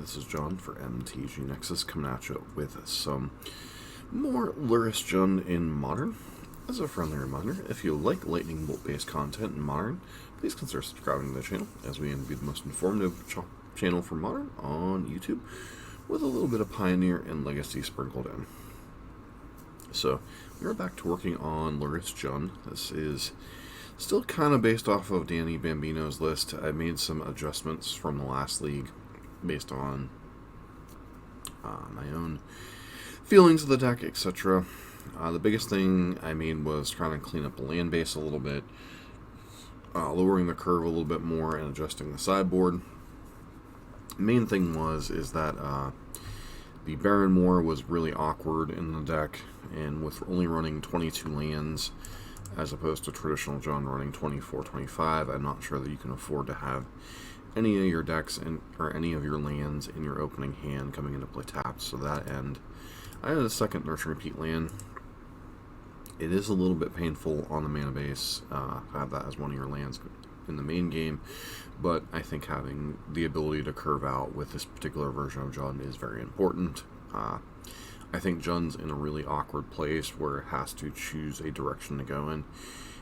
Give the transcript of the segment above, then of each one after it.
this is John for MTG Nexus coming at you with some more Lurrus Jund in Modern. As a friendly reminder, if you like lightning bolt based content in Modern, please consider subscribing to the channel, as we aim to be the most informative channel for Modern on YouTube, with a little bit of Pioneer and Legacy sprinkled in. So, we're back to working on Lurrus Jund. This is still kind of based off of Danny Bambino's list. I made some adjustments from the last league based on my own feelings of the deck, etc. The biggest thing I made was trying to clean up the land base a little bit, lowering the curve a little bit more, and adjusting the sideboard. Main thing is that the Baron Moor was really awkward in the deck, and with only running 22 lands as opposed to traditional Jund running 24, 25, I'm not sure that you can afford to have any of your decks or any of your lands in your opening hand coming into play tapped. So that end, I had a second Nurturing Repeat land. It is a little bit painful on the mana base to have that as one of your lands in the main game, but I think having the ability to curve out with this particular version of Jund is very important. I think Jund's in a really awkward place where it has to choose a direction to go in.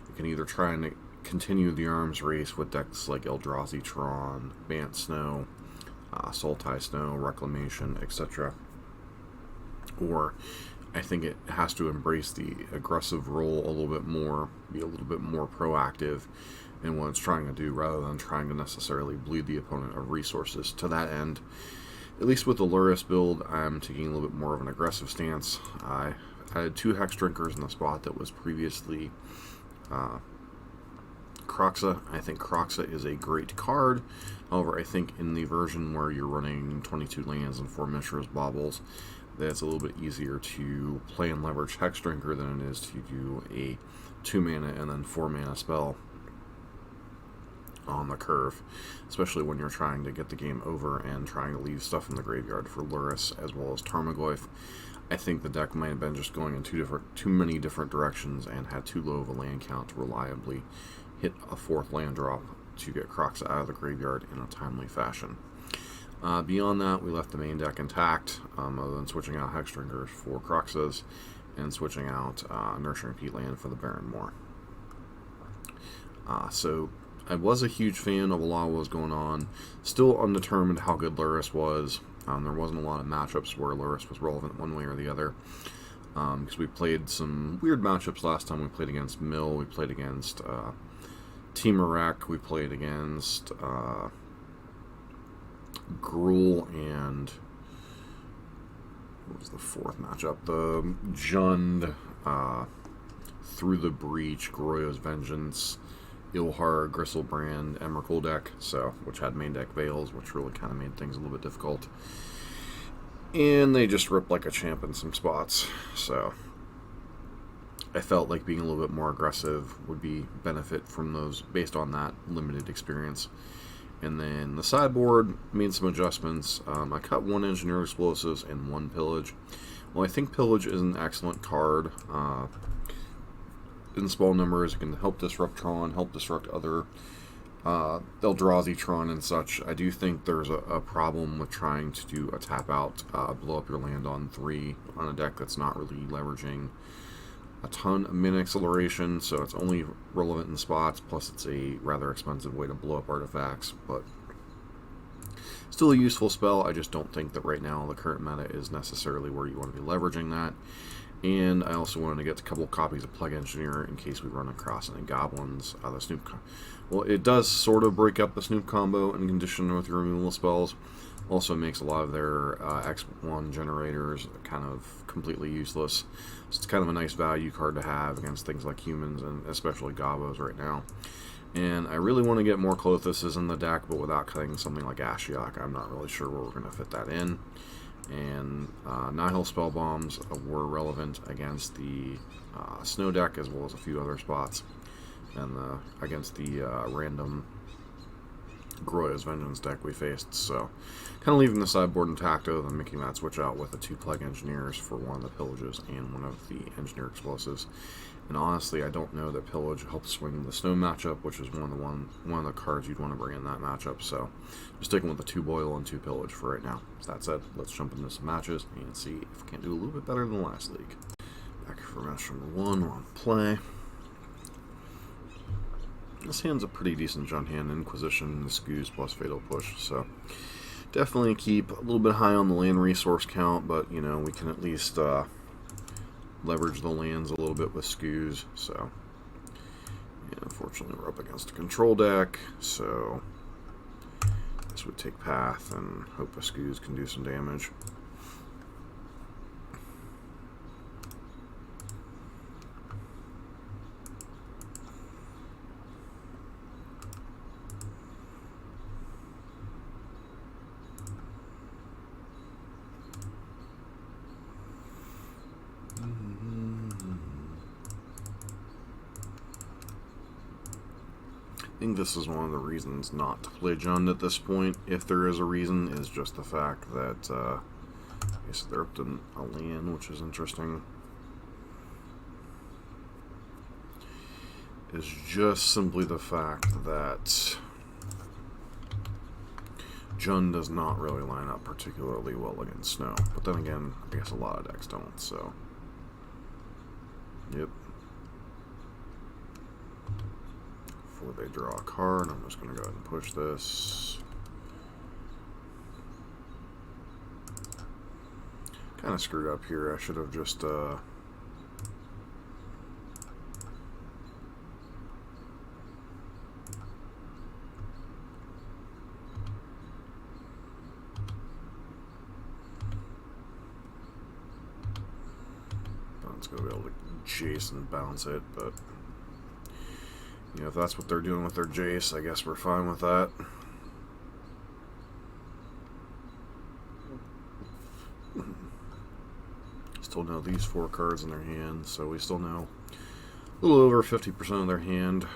You can either try and continue the arms race with decks like Eldrazi Tron, Bant Snow, Sultai Snow, Reclamation, etc. Or I think it has to embrace the aggressive role a little bit more, be a little bit more proactive in what it's trying to do, rather than trying to necessarily bleed the opponent of resources. To that end, at least with the Lurrus build, I'm taking a little bit more of an aggressive stance. I had 2 Hex Drinkers in the spot that was previously Kroxa. I think Kroxa is a great card. However, I think in the version where you're running 22 lands and 4 Mishra's Baubles, that's a little bit easier to play and leverage Hex Drinker than it is to do a 2 mana and then 4 mana spell on the curve, especially when you're trying to get the game over and trying to leave stuff in the graveyard for Lurrus as well as Tarmogoyf. I think the deck might have been just going in too many different directions and had too low of a land count to reliably hit a 4th land drop to get Kroxa out of the graveyard in a timely fashion. Beyond that, we left the main deck intact, other than switching out Hex Drinkers for Kroxas and switching out Nurturing Repeat land for the Baron Moor. So I was a huge fan of a lot of what was going on. Still undetermined how good Lurrus was. There wasn't a lot of matchups where Lurrus was relevant one way or the other. Because we played some weird matchups last time. We played against Mill, we played against Team Iraq, we played against Gruul, and what was the 4th matchup? The Jund, Through the Breach, Goroyo's Vengeance, Ilhar, Gristlebrand, Emrakul deck, which had main deck Veils, which really kind of made things a little bit difficult. And they just ripped like a champ in some spots, so I felt like being a little bit more aggressive would be benefit from those based on that limited experience. And then the sideboard, made some adjustments. I cut 1 Engineer Explosives and 1 Pillage. Well, I think Pillage is an excellent card. In small numbers, it can help disrupt Tron, help disrupt other Eldrazi Tron and such. I do think there's a problem with trying to do a tap out, blow up your land on 3 on a deck that's not really leveraging a ton of min acceleration, so it's only relevant in spots, plus it's a rather expensive way to blow up artifacts, but still a useful spell. I just don't think that right now the current meta is necessarily where you want to be leveraging that. And I also wanted to get a couple copies of Plague Engineer in case we run across any goblins. The Snoop well, it does sort of break up the Snoop combo in condition with your removal spells. Also makes a lot of their X1 generators kind of completely useless. So it's kind of a nice value card to have against things like humans and especially gobos right now. And I really want to get more Clothuses in the deck, but without cutting something like Ashiok, I'm not really sure where we're going to fit that in. And Nihil Spell Bombs were relevant against the Snow deck as well as a few other spots, and against the random Goroyo's Vengeance deck we faced. So kind of leaving the sideboard intact, other than making that switch out with the 2 Plague Engineers for 1 of the Pillages and 1 of the Engineer Explosives. And honestly, I don't know that Pillage helps swing the Snow matchup, which is one of the cards you'd want to bring in that matchup. So, just sticking with the 2 Boil and 2 Pillage for right now. So that said, let's jump into some matches and see if we can't do a little bit better than last league. Back for match number 1, we're on play. This hand's a pretty decent Jund hand. Inquisition, the Scoos plus Fatal Push. So, definitely keep a little bit high on the land resource count, but you know we can at least leverage the lands a little bit with Scoos. So, yeah, unfortunately we're up against a control deck, so this would take Path and hope a Scoos can do some damage. I think this is one of the reasons not to play Jund at this point, if there is a reason, is just the fact that I guess they're up to a land, which is interesting. Is just simply the fact that Jund does not really line up particularly well against Snow. But then again, I guess a lot of decks don't, so. Yep. Before they draw a card, I'm just going to go ahead and push this. Kind of screwed up here. I should have just It's going to be able to chase and bounce it, but you know, if that's what they're doing with their Jace, I guess we're fine with that. Still know these 4 cards in their hand, so we still know a little over 50% of their hand.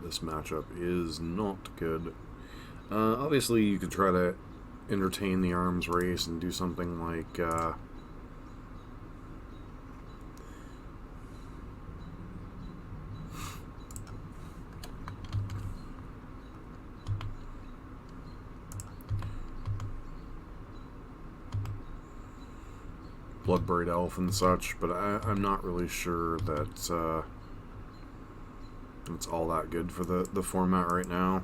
This matchup is not good. Obviously, you could try to entertain the arms race and do something like Bloodbraid Elf and such, but I'm not really sure that it's all that good for the format right now.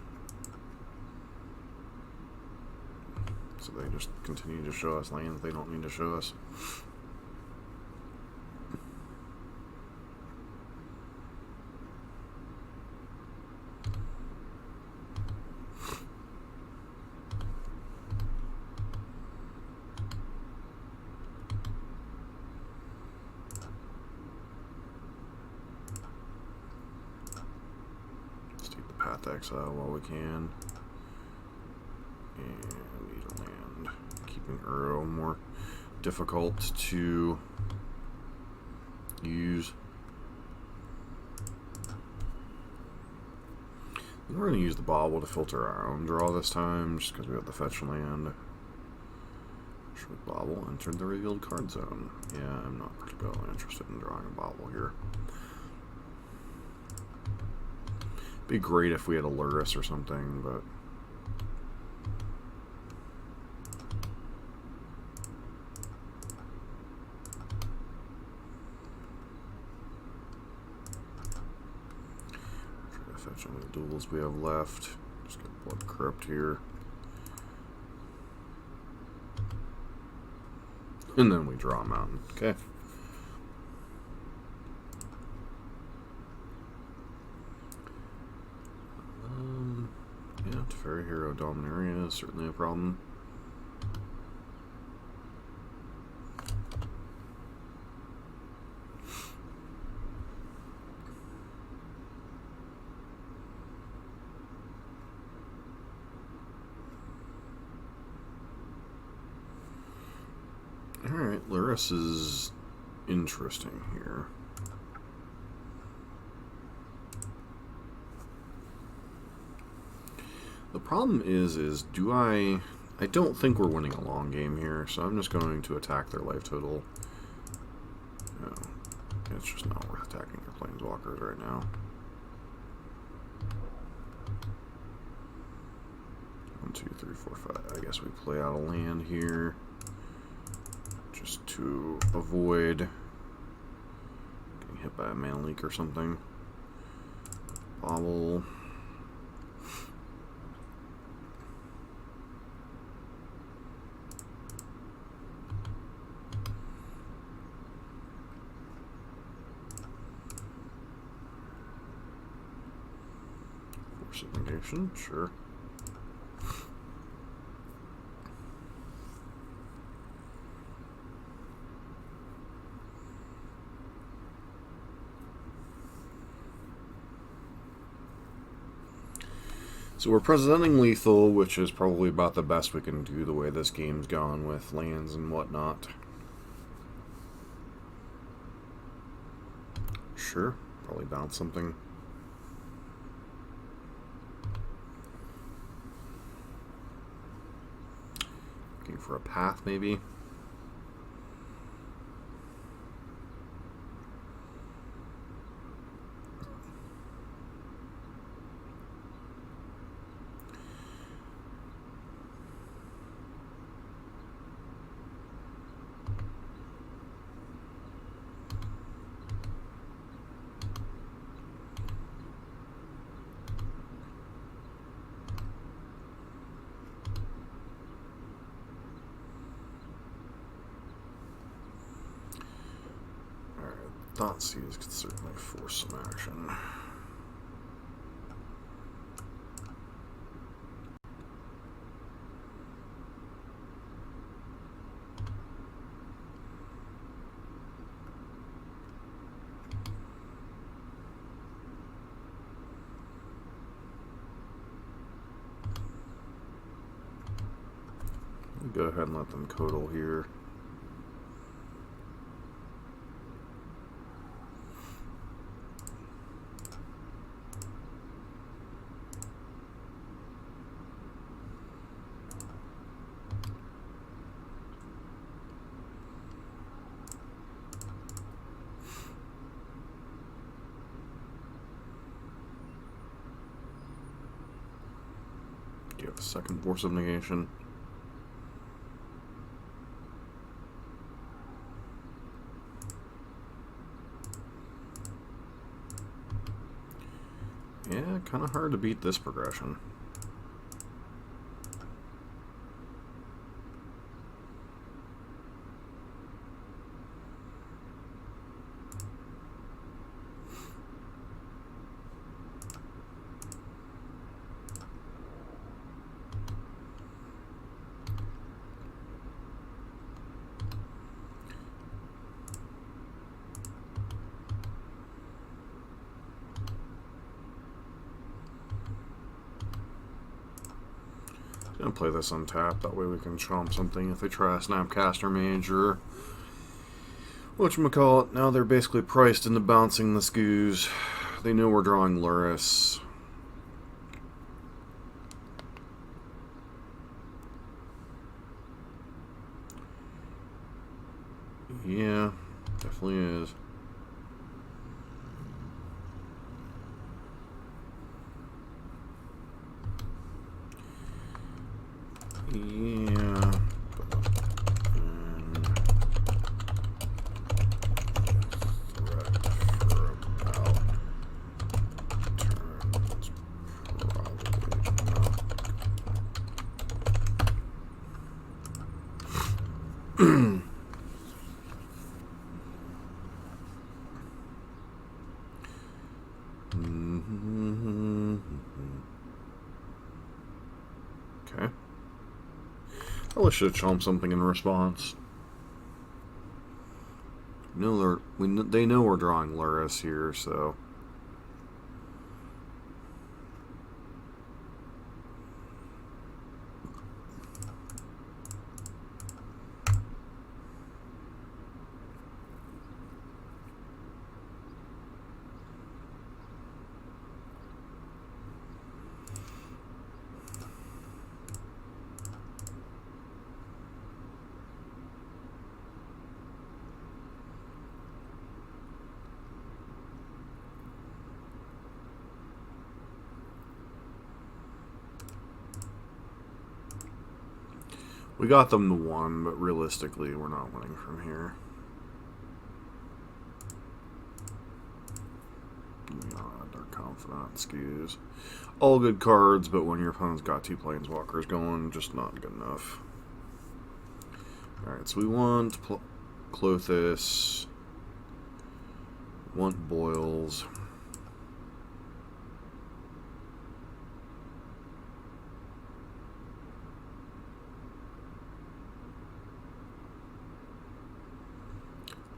So they just continue to show us lands they don't need to show us. Let's take the Path Exile while we can. And need a land. Keeping Uro more difficult to use. We're going to use the Bauble to filter our own draw this time, just because we have the fetch land. Should Bauble entered the revealed card zone? Yeah, I'm not particularly interested in drawing a Bauble here. Be great if we had a Lurrus or something, but fetch any duels we have left. Just get Blood Crypt here. And then we draw a mountain. Okay. Yeah, Teferi Hero Dominaria is certainly a problem. Alright, Lurrus is interesting here. The problem is do I don't think we're winning a long game here, so I'm just going to attack their life total it's just not worth attacking their planeswalkers right now. 1, 2, 3, 4, 5. I guess we play out a land here just to avoid getting hit by a mana leak or something. Bobble. Force of negation, sure. So we're presenting lethal, which is probably about the best we can do the way this game's gone with lands and whatnot. Sure, probably bounce something. Looking for a path, maybe. Thoughtseize could certainly force some action. Go ahead and let them codal here. Do you have a second force of negation? Yeah, kind of hard to beat this progression. Gonna play this untapped, that way we can chomp something if they try a Snapcaster Mage or whatchamacallit. Now they're basically priced into bouncing the scoos. They know we're drawing Lurrus. Yeah, definitely is. Yeah. Okay. Probably should have chomped something in response. They know we're drawing Lurrus here, so. We got them to 1, but realistically, we're not winning from here. They're confident, excuse. All good cards, but when your opponent's got 2 planeswalkers going, just not good enough. Alright, so we want Clothis. Want Boils.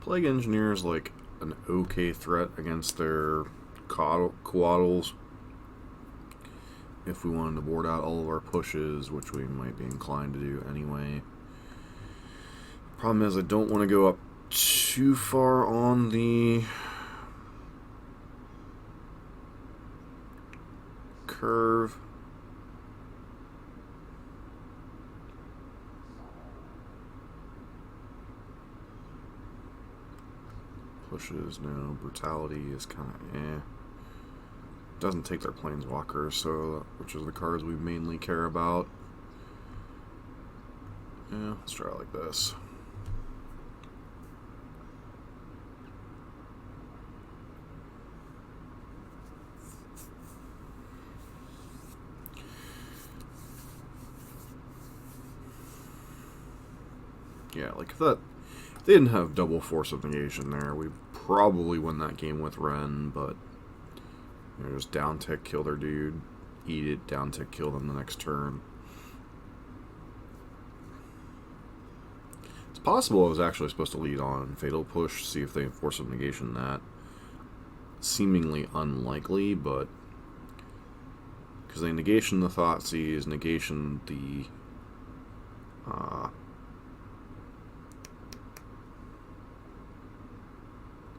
Plague Engineer is like an okay threat against their Coatls. If we wanted to board out all of our pushes, which we might be inclined to do anyway. Problem is, I don't want to go up too far on the curve. Pushes, no. Brutality is kind of eh. Doesn't take their planeswalkers, so which is the cards we mainly care about. Yeah, let's try it like this. Yeah, like if they didn't have double Force of Negation there, we'd probably win that game with Ren, but you know, just down tick, kill their dude, eat it, down tick, kill them the next turn. It's possible I was actually supposed to lead on Fatal Push, see if they Force of Negation that. Seemingly unlikely, but because they negation the Thoughtseize, negation the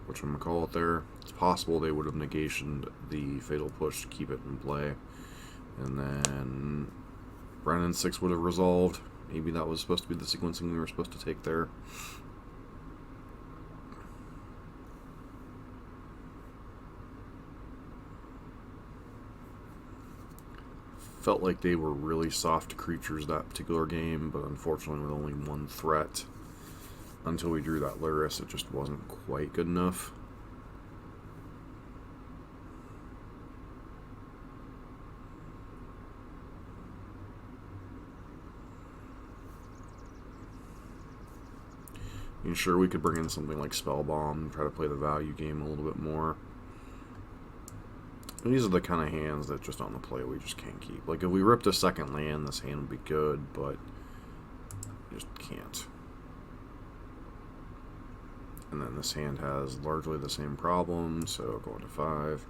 whatchamacallit there. It's possible they would have negationed the Fatal Push to keep it in play. And then Brennan 6 would have resolved. Maybe that was supposed to be the sequencing we were supposed to take there. Felt like they were really soft creatures that particular game, but unfortunately with only 1 threat. Until we drew that Lurrus, it just wasn't quite good enough. And sure, we could bring in something like Spellbomb and try to play the value game a little bit more. And these are the kind of hands that just on the play we just can't keep. Like if we ripped a second land, this hand would be good, but just can't. And then this hand has largely the same problem, so going to 5.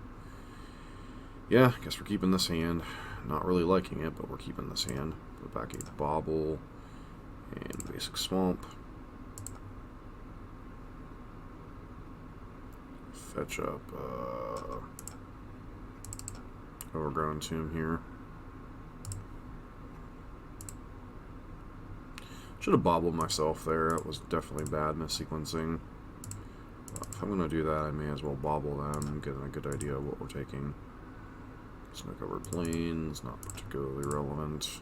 Yeah, I guess we're keeping this hand. Not really liking it, but we're keeping this hand. Put back a Bobble and basic Swamp. Fetch up Overgrown Tomb here. Should have bobbled myself there. That was definitely bad missequencing. If I'm going to do that, I may as well bobble them, getting a good idea of what we're taking. Snow Covered Plains, not particularly relevant.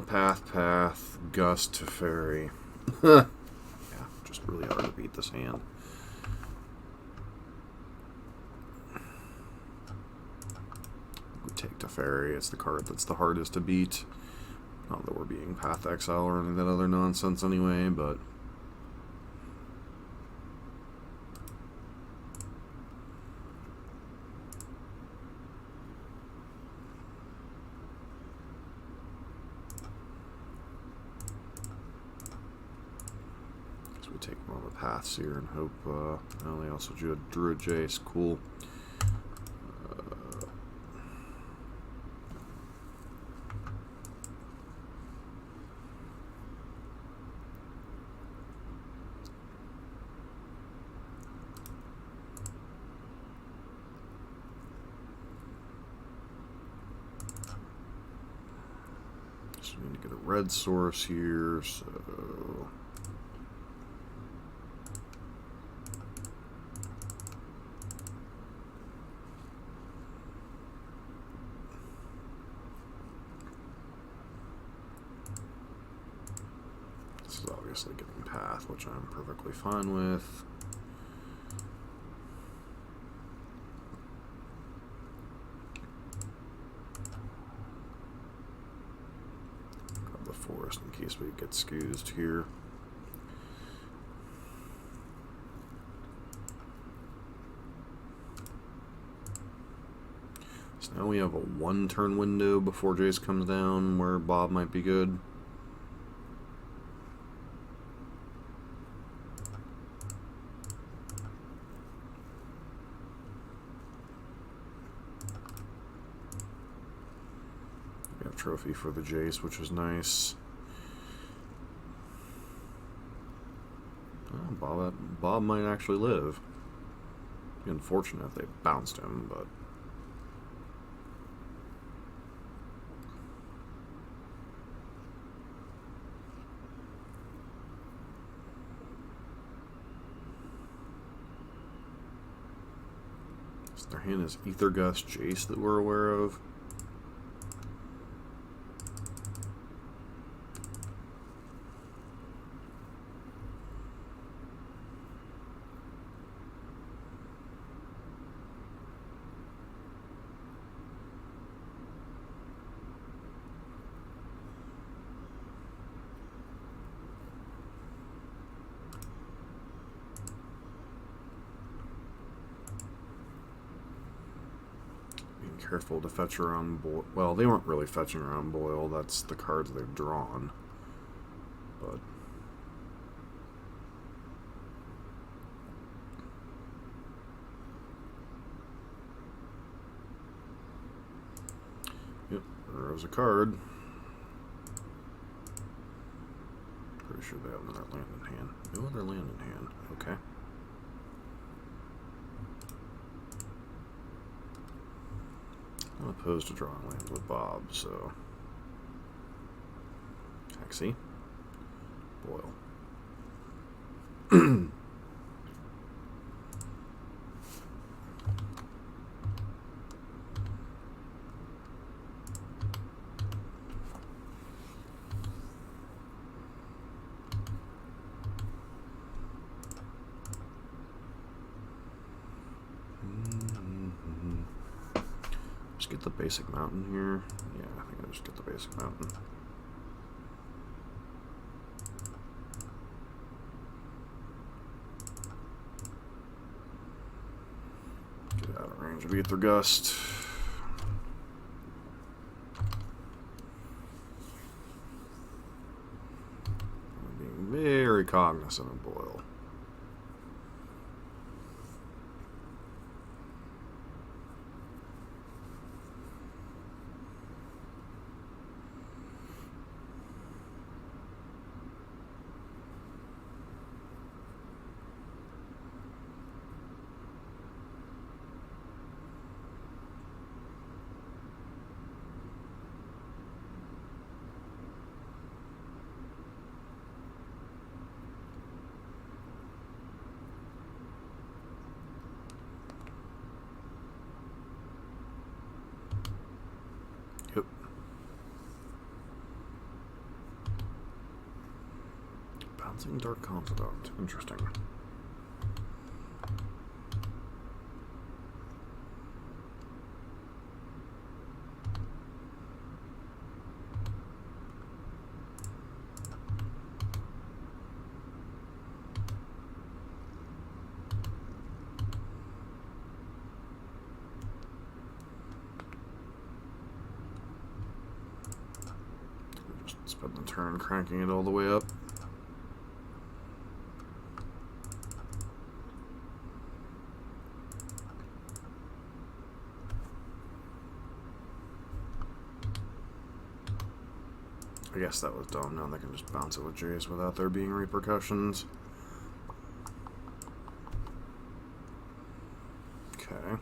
Path, Gust, Teferi. Yeah, just really hard to beat this hand. We take Teferi, it's the card that's the hardest to beat. Not that we're being Path Exile or any of that other nonsense anyway, but so we take one of the paths here and hope, well, they also drew a Druid Jace, cool. So we need to get a red source here, so obviously getting path, which I'm perfectly fine with. Grab the forest in case we get scoozed here. So now we have a 1-turn window before Jace comes down where Bob might be good. We have trophy for the Jace, which is nice. Well, Bob might actually live. It'd be unfortunate if they bounced him, but... So their hand is Ether Gust Jace that we're aware of. Careful to fetch around Boyle. Well, they weren't really fetching around Boyle. That's the cards they've drawn. But... Yep, there was a card. Pretty sure they have another land in hand. No other land in hand. Okay. I'm opposed to drawing lands with Bob, so... Taxi. Boyle. Just get the basic mountain here. Yeah, I think I'll just get the basic mountain. Get out of range of Ether Gust. I'm being very cognizant of Boyle. Yep. Bouncing Dark Confidant. Interesting. Spend the turn cranking it all the way up. I guess that was dumb. Now they can just bounce it with Jace without there being repercussions. Okay.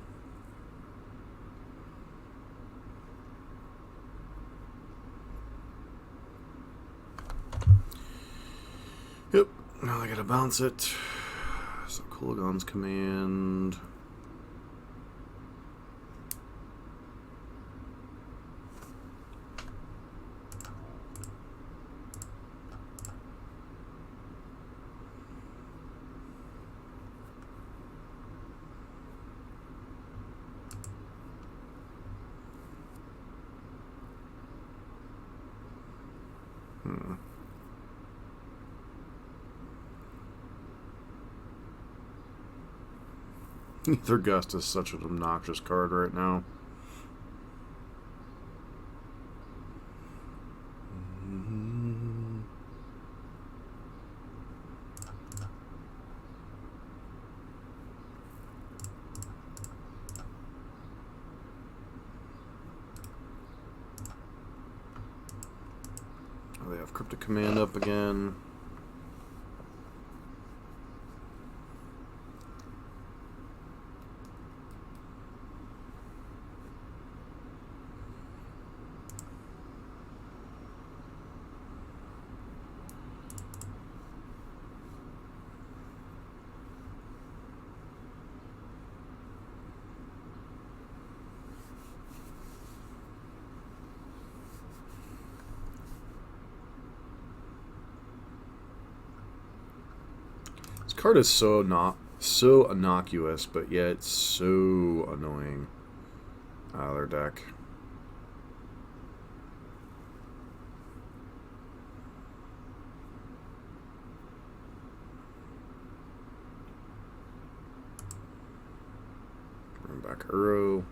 Yep, now I gotta bounce it. So Kuligan's command. Ether Gust is such an obnoxious card right now. They have Cryptic Command up again. This card is so innocuous, but yet so annoying out of their deck. Bring back Uro.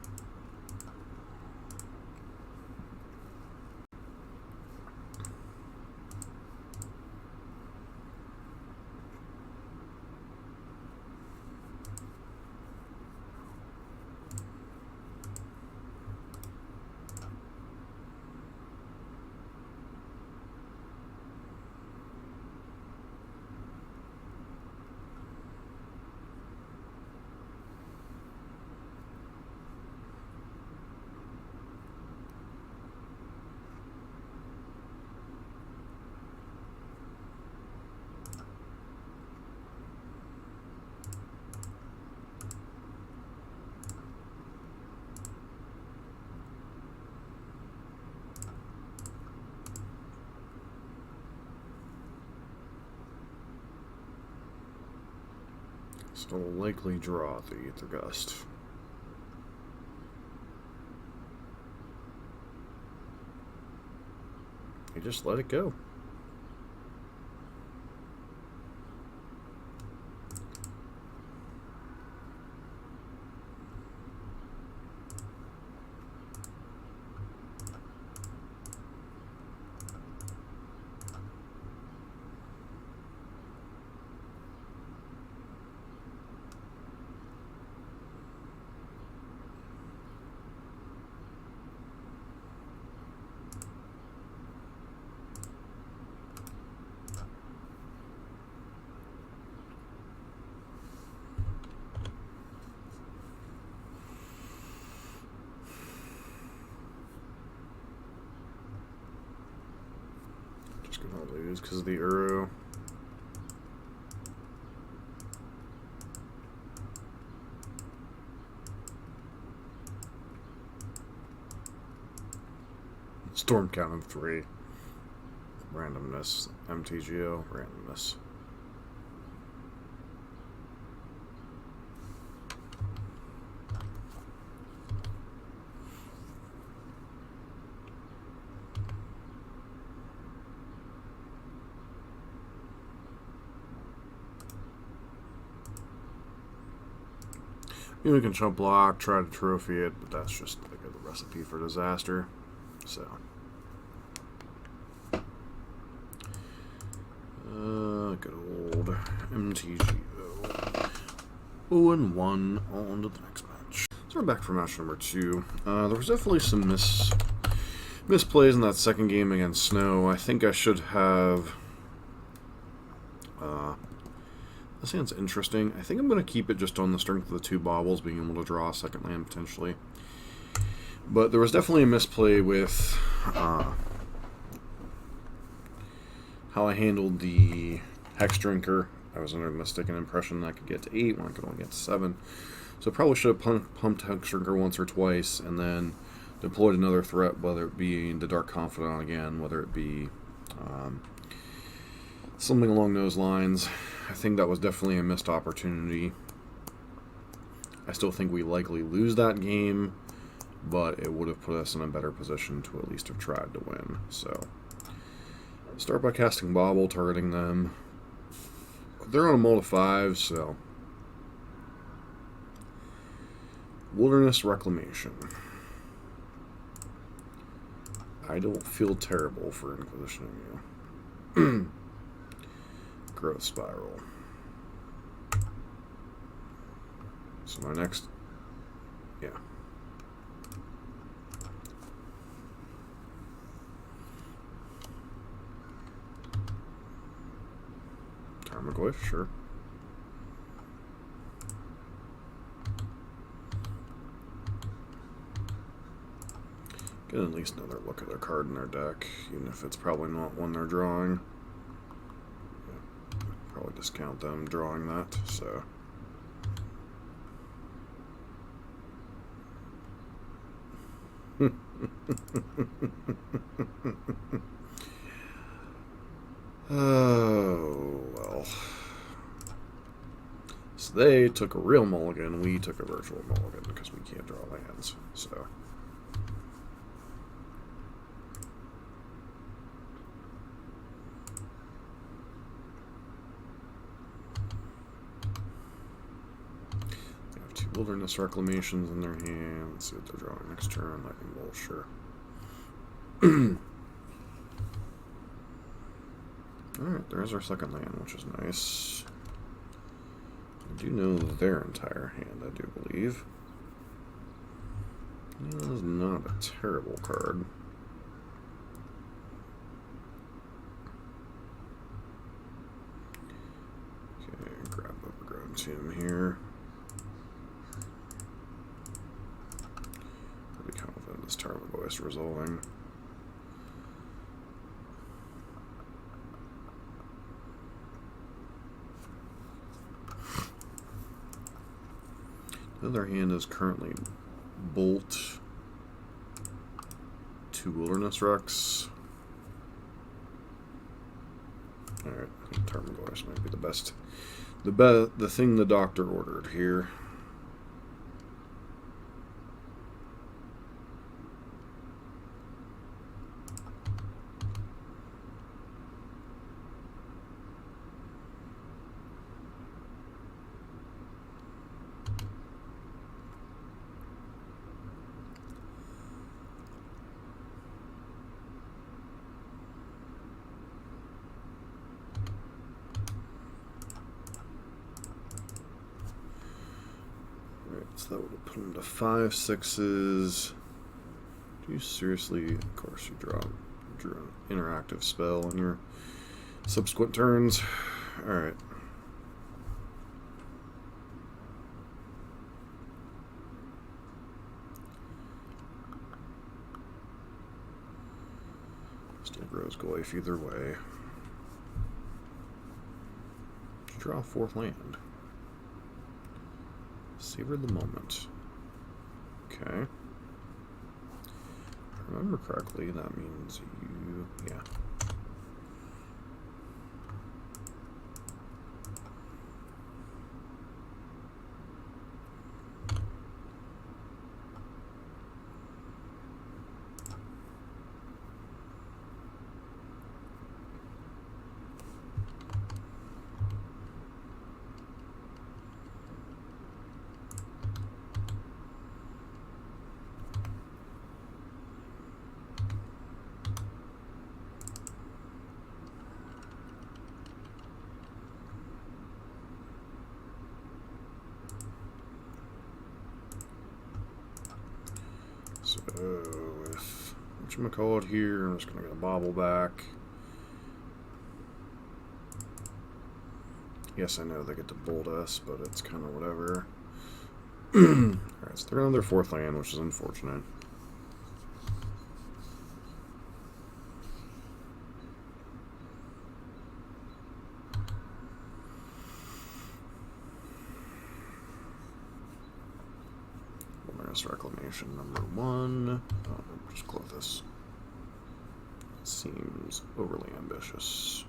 So likely draw the Ether Gust. You just let it go. Just gonna lose because of the Uro. Storm count of 3. Randomness. MTGO. Randomness. You can chump block, try to trophy it, but that's just like a recipe for disaster. So, good old MTGO. 0-1 on to the next match. So we're back for match number 2. There was definitely some misplays in that second game against Snow. I think I should have. This hand's interesting. I think I'm going to keep it just on the strength of the 2 baubles, being able to draw a second land potentially. But there was definitely a misplay with how I handled the Hex Drinker. I was under the mistaken impression that I could get to 8 when I could only get to 7. So I probably should have pumped Hex Drinker once or twice and then deployed another threat, whether it be the Dark Confidant again, whether it be something along those lines. I think that was definitely a missed opportunity. I still think we likely lose that game, but it would have put us in a better position to at least have tried to win. So, start by casting Bauble, targeting them. They're on a mull of 5, so Wilderness Reclamation. I don't feel terrible for inquisitioning you. Growth Spiral. So my next... Yeah. Tarmogoyf, sure. Get at least another look at their card in their deck, even if it's probably not one they're drawing. Yeah, probably discount them drawing that, so... Oh, well. So they took a real mulligan, we took a virtual mulligan because we can't draw lands, so... Wilderness Reclamations in their hand. Let's see what they're drawing next turn. Lightning Bolt, sure. Alright, there's our second land, which is nice. I do know their entire hand, I do believe. That is not a terrible card. Okay, grab Overgrown Tomb here. This Tarmogoyf resolving. The other hand is currently Bolt, 2 Wilderness Rex. Alright, Tarmogoyf might be the best. The thing the doctor ordered here. So that would have put him to 5 6s. Do you seriously? Of course, you drew an interactive spell on your subsequent turns. Alright. Still grows Goyf either way. Just draw a 4th land. Savor the moment. Okay. If I remember correctly, that means you... yeah. So, with whatchamacallit here, I'm just going to get a bobble back. Yes, I know they get to bolt us, but it's kind of whatever. Alright, so they're on their 4th land, which is unfortunate. Reclamation number 1. Just close this. Seems overly ambitious.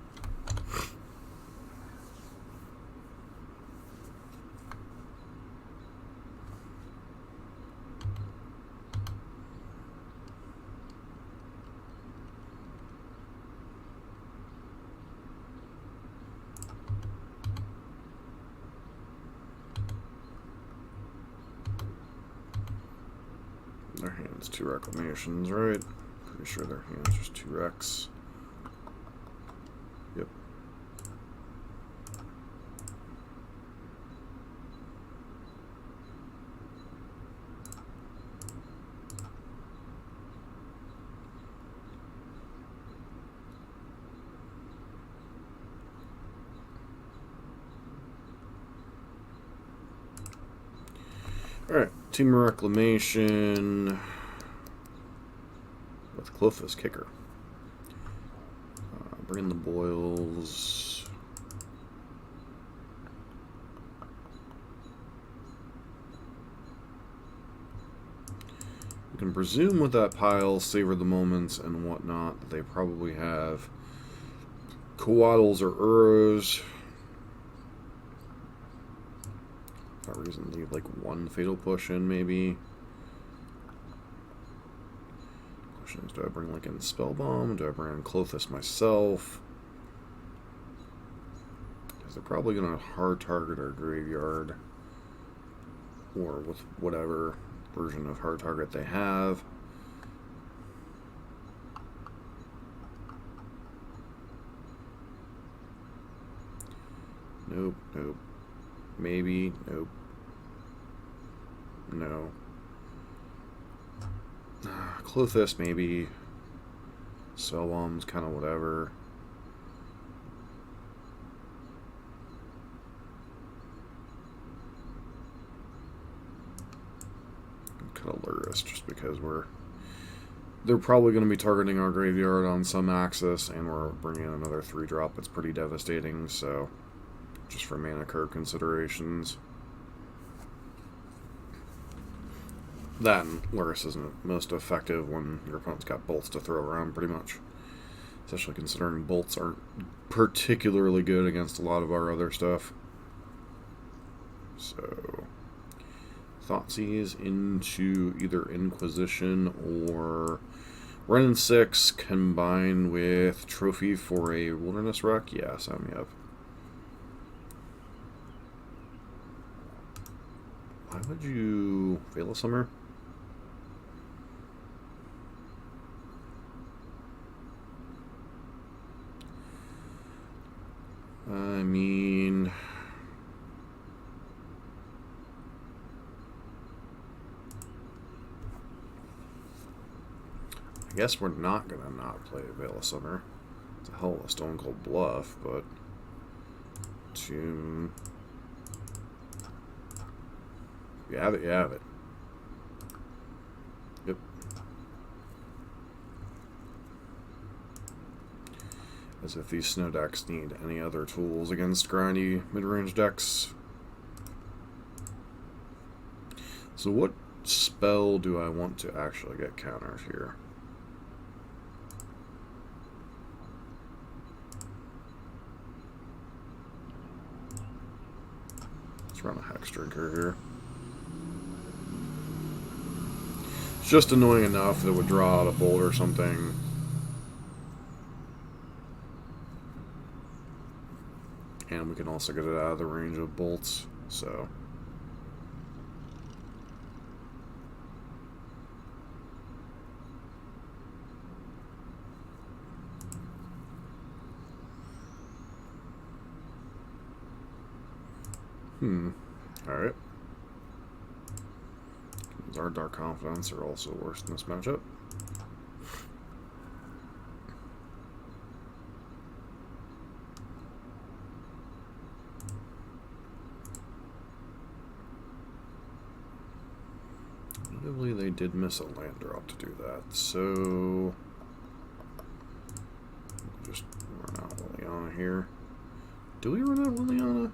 It's 2 reclamations, right? Pretty sure their hand's just 2 recs. Yep. Alright, Team Reclamation with Cliff as kicker. Bring in the Boils. You can presume with that pile, savor the moments and whatnot, that they probably have Coatls or Urros. For that reason, leave like 1 fatal push in, maybe. Question is, do I bring like in Spellbomb? Do I bring in Clothis myself? Because they're probably going to hard target our graveyard. Or with whatever version of hard target they have. Nope, nope. Maybe, nope. No. Clothis, maybe. Spellbomb's kind of whatever. Kind of Lurrus, just because they're probably going to be targeting our graveyard on some axis, and we're bringing in another 3-drop. It's pretty devastating, so just for mana curve considerations. That and Lurrus isn't most effective when your opponent's got bolts to throw around, pretty much. Especially considering bolts aren't particularly good against a lot of our other stuff. So, Thoughtseize into either Inquisition or Renin 6 combined with Trophy for a Wilderness Wreck. Yeah, sign me up. Why would you Veil of Summer? I mean, I guess we're not going to not play Veil of Summer. It's a hell of a Stone Cold Bluff, but you have it, you have it. Yep. As if these snow decks need any other tools against grindy mid-range decks. So what spell do I want to actually get countered here? Let's run a Hex Drinker here. It's just annoying enough that it would draw out a bolt or something. And we can also get it out of the range of bolts, so. Alright. Our Dark Confidence are also worse in this matchup. Notably, they did miss a land drop to do that, so just run out Liliana here. Do we run out Liliana?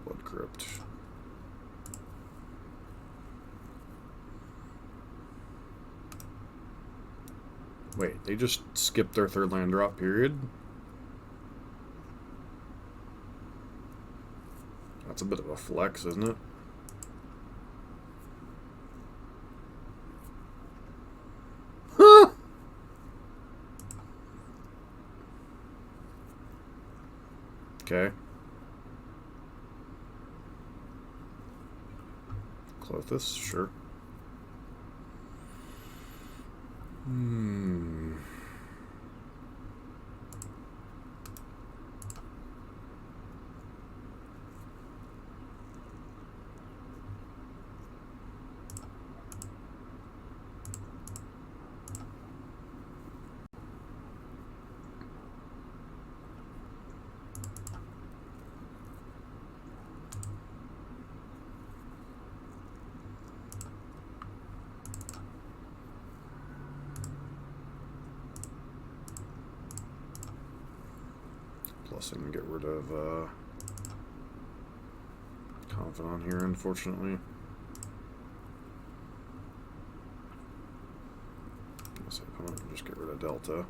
Blood Crypt. Wait, they just skipped their 3rd land drop, period? That's a bit of a flex, isn't it? Huh! Okay. Clothis, sure. Plus I can get rid of Confidant here, unfortunately. So I can just get rid of Delta.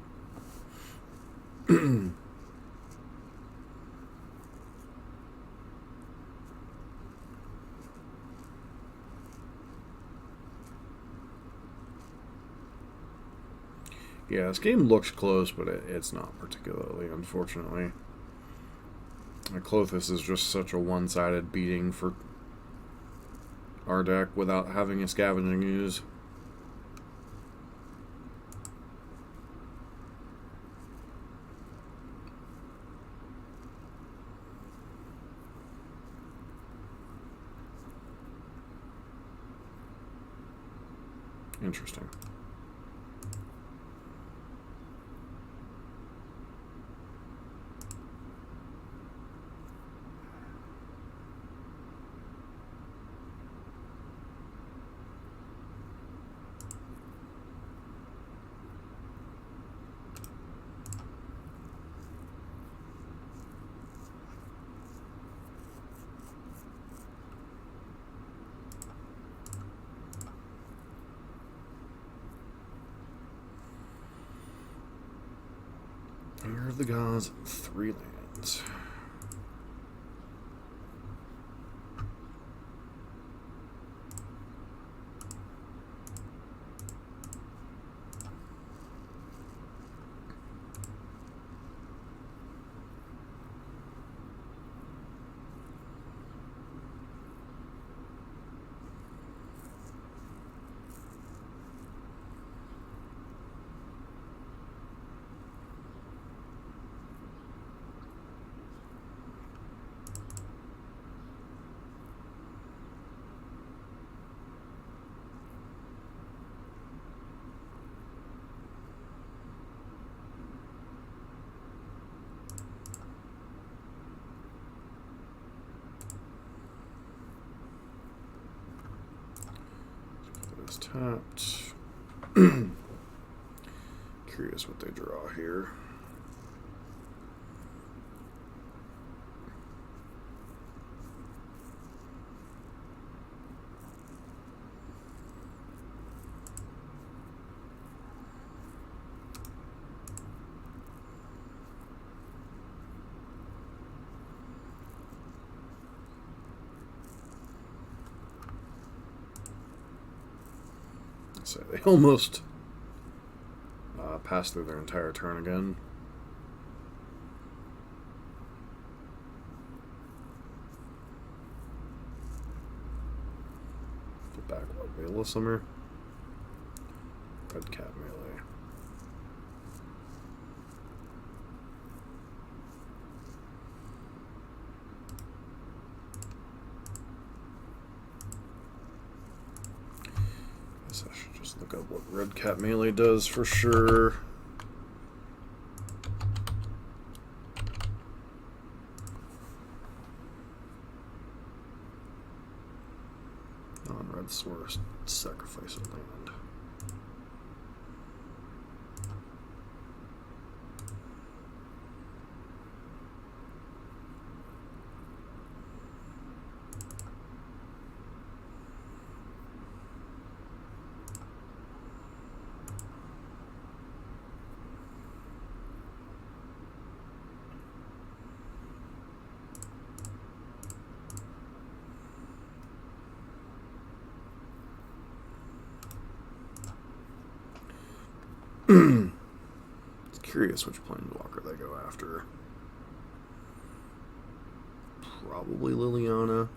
Yeah, this game looks close, but it's not particularly, unfortunately. Clothis is just such a one-sided beating for our deck without having a scavenging use. Interesting. Here of the Gods, 3 lands. Tapped. Curious what they draw here. So they almost passed through their entire turn again. Flip back what? Veil of Summer? Red Cat Melee. Guess I should just look up what Red Cat Melee does for sure. Non-red source, sacrifice a land. It's curious which planeswalker they go after. Probably Liliana.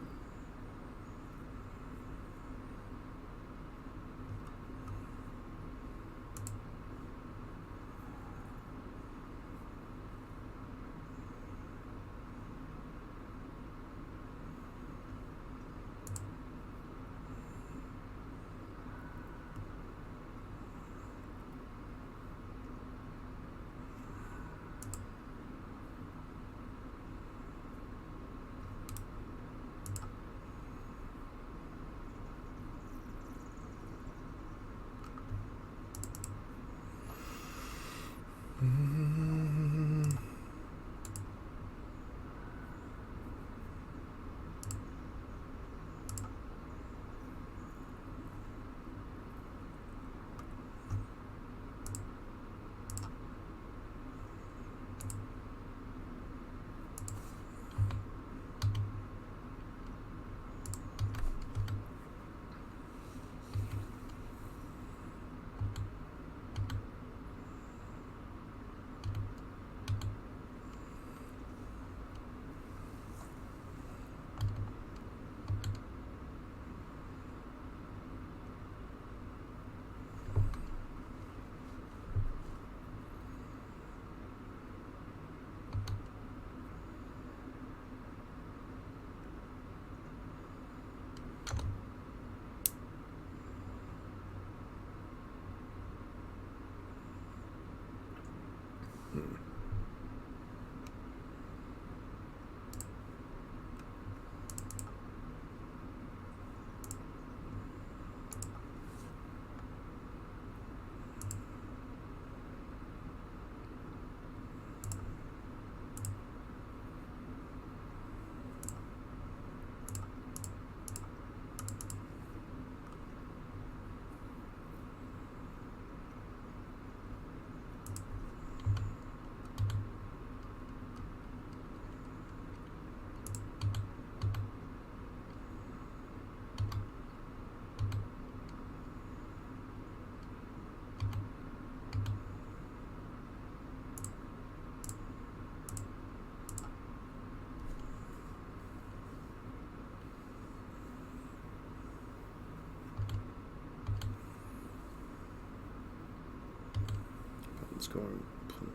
Let's go and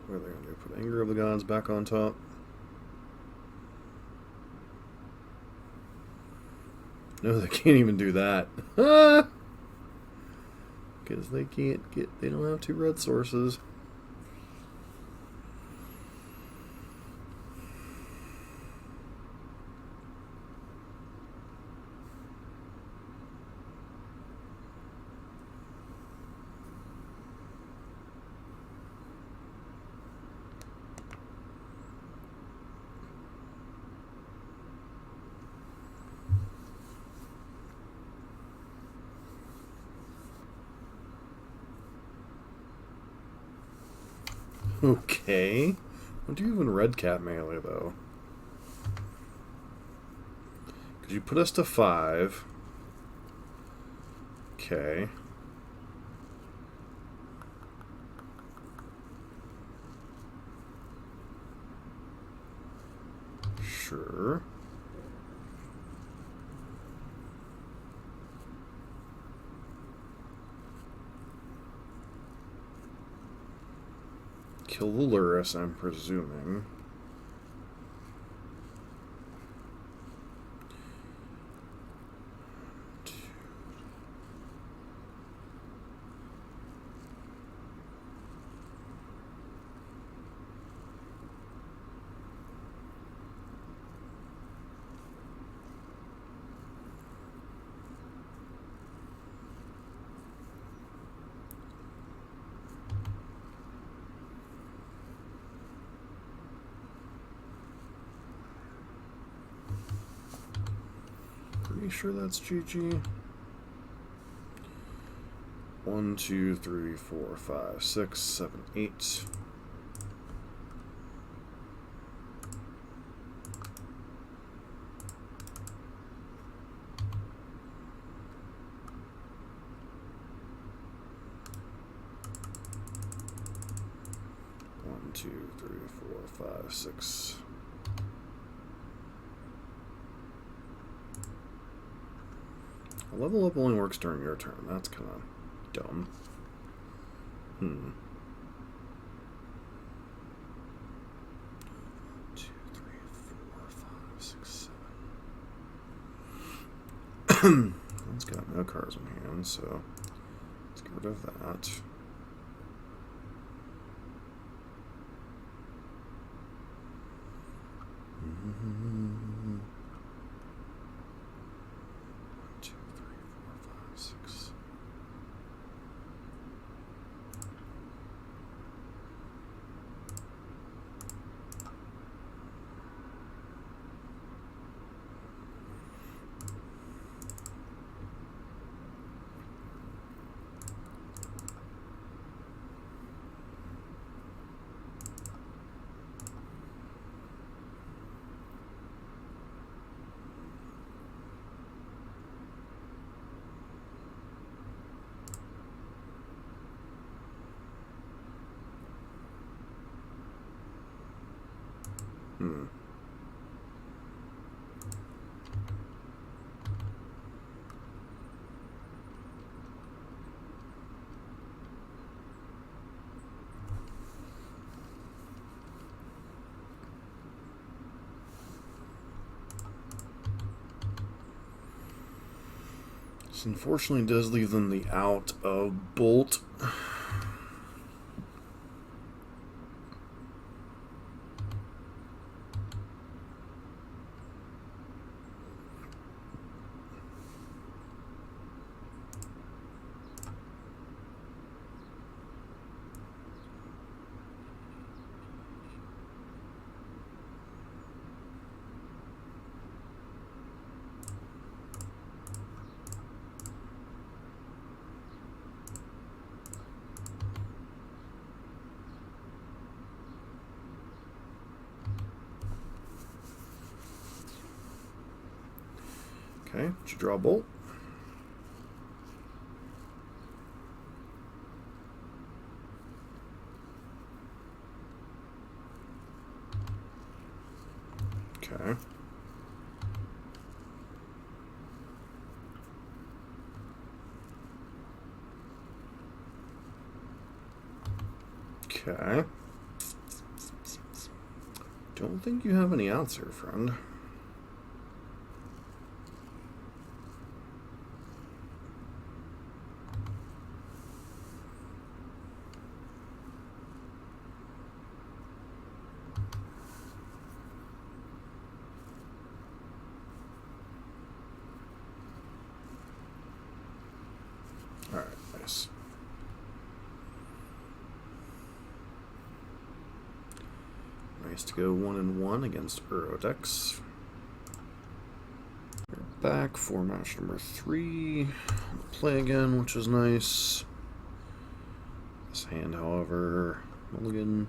what are they going to do? Put Anger of the Gods back on top. No, they can't even do that. Because they can't get, they don't have 2 red sources. Okay. What do you even red cap melee, though? Because you put us to 5. Okay. Sure. Kill the Lurrus, I'm presuming. Pretty sure that's GG. 1, 2, 3, 4, 5, 6, 7, 8. One, two, three, four, five, 6. Level up only works during your turn. That's kind of dumb. 2, 3, 4, 5, 6, 7. It's got no cards in hand, so let's get rid of that. This unfortunately does leave them the out of Bolt. Okay, did you draw a Bolt? Okay. Okay. Don't think you have any outs here, friend. Alright, nice. Nice to go 1-1 against Urodex. We're back for match number 3. Play again, which is nice. This hand, however, mulligan.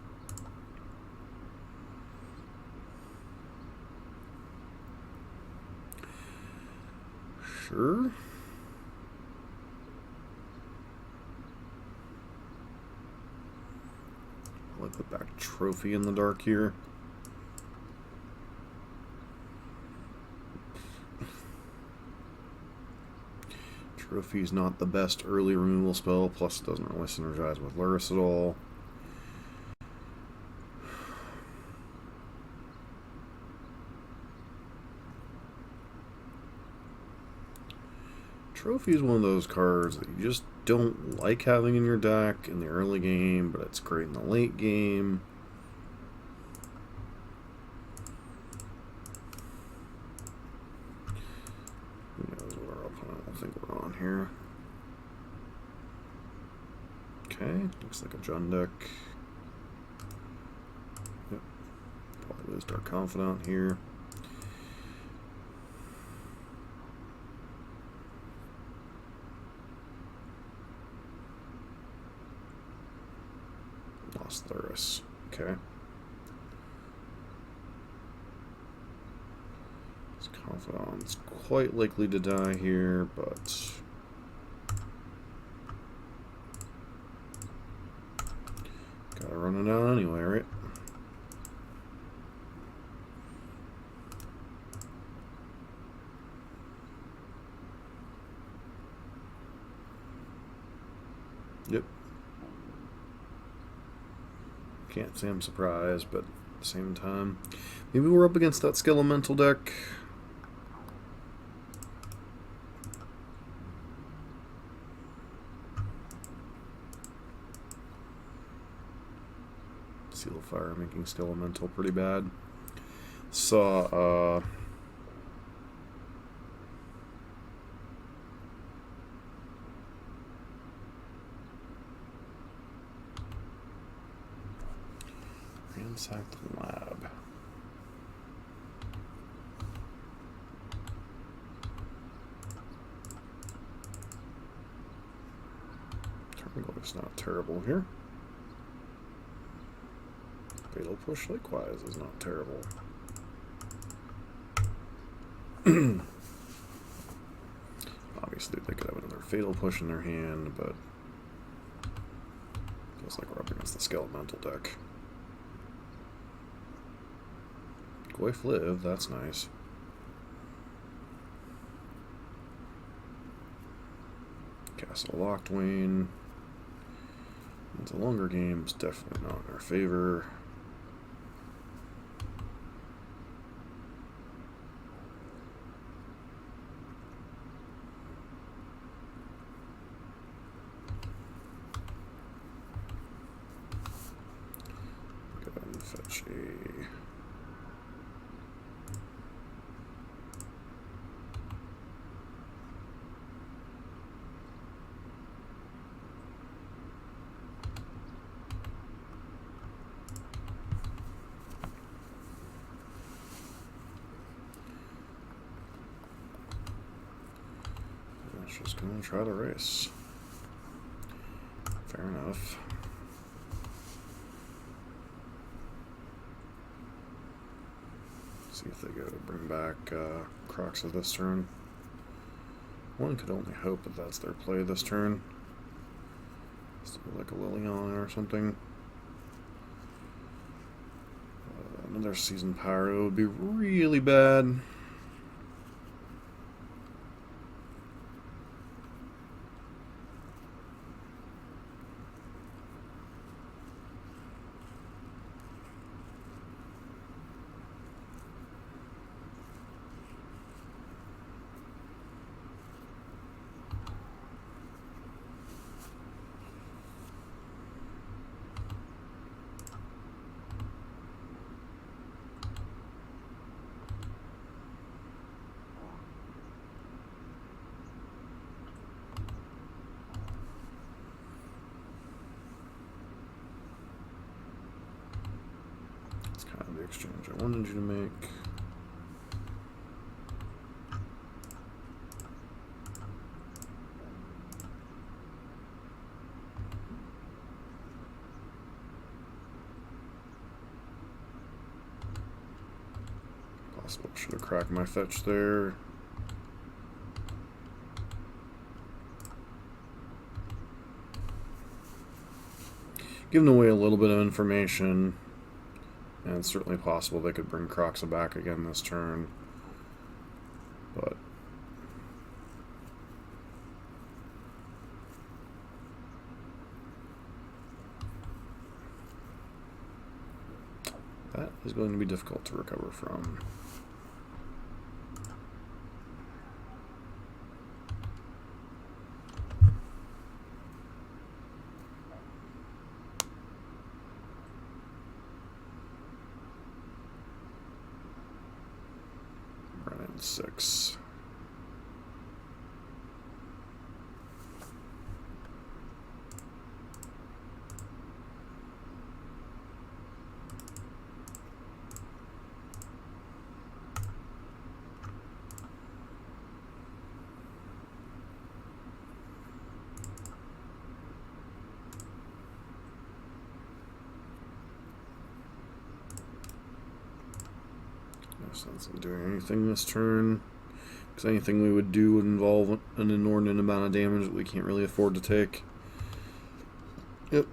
Sure. I'll put back Trophy in the dark here. Trophy's not the best early removal spell, plus it doesn't really synergize with Lurrus at all. Trophy is one of those cards that you just don't like having in your deck in the early game, but it's great in the late game. Who knows what our opponent will think we're on here. Okay, looks like a Jund deck. Yep, probably lose Dark Confidant here. Lost Lurrus. Okay. This Confidant's quite likely to die here, but gotta run it out anyway, right? Can't say I'm surprised, but at the same time, maybe we're up against that Skelemental deck. Seal of Fire making Skelemental pretty bad. Saw ransacked lab. Turtle's not terrible here. Fatal Push likewise is not terrible. Obviously they could have another Fatal Push in their hand, but feels like we're up against the Skelemental deck. Goyf Live, that's nice. Castle Lockdwayne. It's a longer game, it's definitely not in our favor. Go ahead and fetch a just gonna try the race. Fair enough. See if they go to bring back Crocs of this turn. One could only hope that that's their play this turn. Still like a Liliana or something. Another Seasoned Pyro would be really bad. Kind of the exchange I wanted you to make. Possible should have cracked my fetch there. Giving away a little bit of information. And it's certainly possible they could bring Croxa back again this turn. But that is going to be difficult to recover from. Running 6. No sense in doing anything this turn, because anything we would do would involve an inordinate amount of damage that we can't really afford to take. Yep.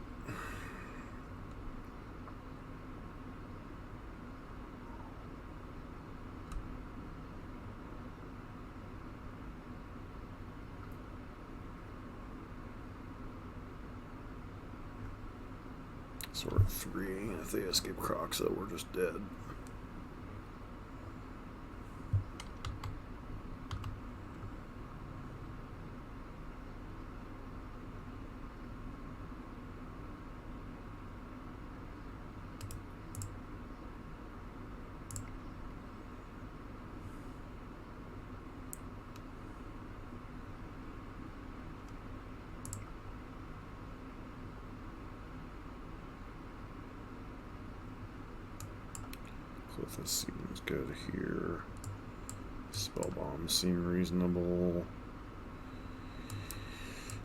So we're at 3. If they escape Crocs, though, we're just dead. This seems good here. Spell bombs seem reasonable.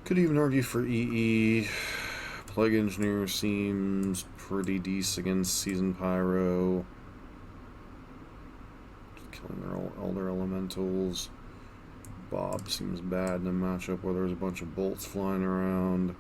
Could even argue for EE. Plague Engineer seems pretty decent against Seasoned Pyro. Just killing all their elementals. Bob seems bad in a matchup where there's a bunch of bolts flying around.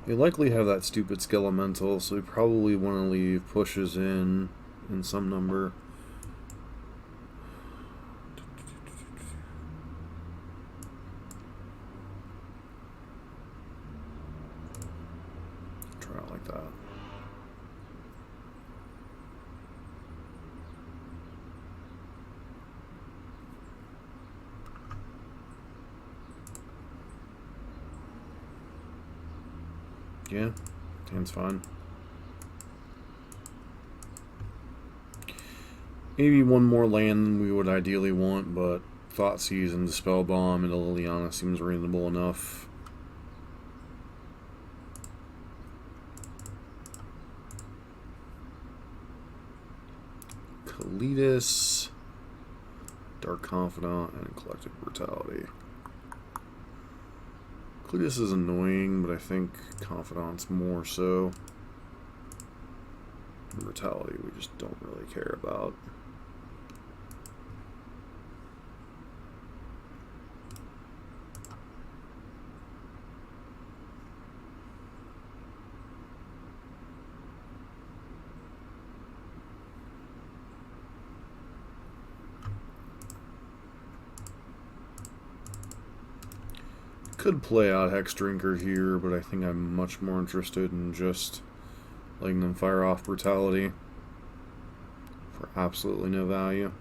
They likely have that stupid skelemental, so we probably want to leave pushes in some number. Try it like that. Yeah, hand's fine. Maybe one more land than we would ideally want, but Thoughtseize and Dispel Bomb and Liliana seems reasonable enough. Kalitas, Dark Confidant, and Collective Brutality. Cletus is annoying, but I think Confidant's more so. Brutality we just don't really care about. Could play out Hex Drinker here, but I think I'm much more interested in just letting them fire off Brutality for absolutely no value.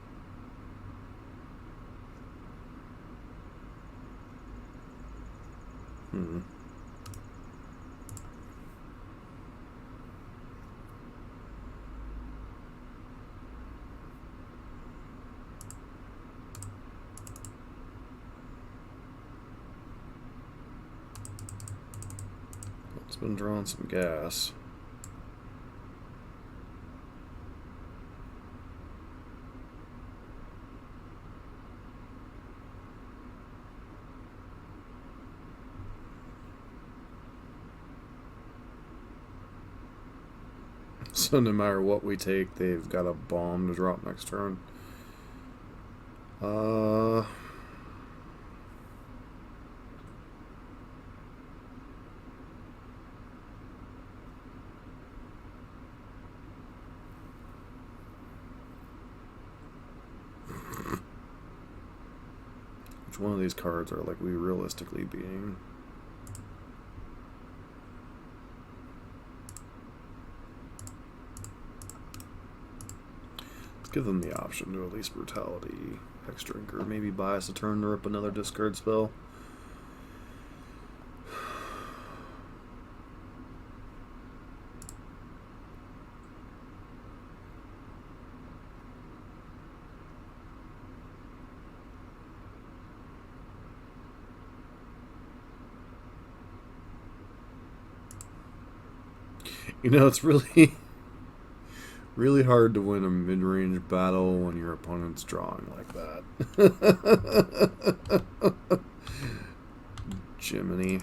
It's been drawing some gas. So no matter what we take, they've got a bomb to drop next turn. Which one of these cards are like we realistically being? Give them the option to at least Brutality, Hex Drinker, maybe buy us a turn to rip another discard spell. You know, it's really really hard to win a mid-range battle when your opponent's drawing like that. Jiminy.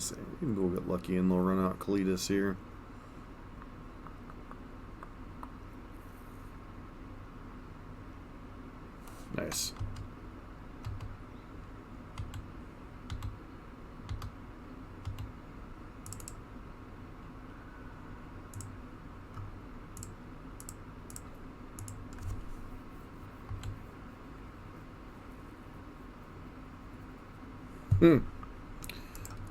Let's see. Maybe we'll get lucky and they'll run out Kalidas here. Nice.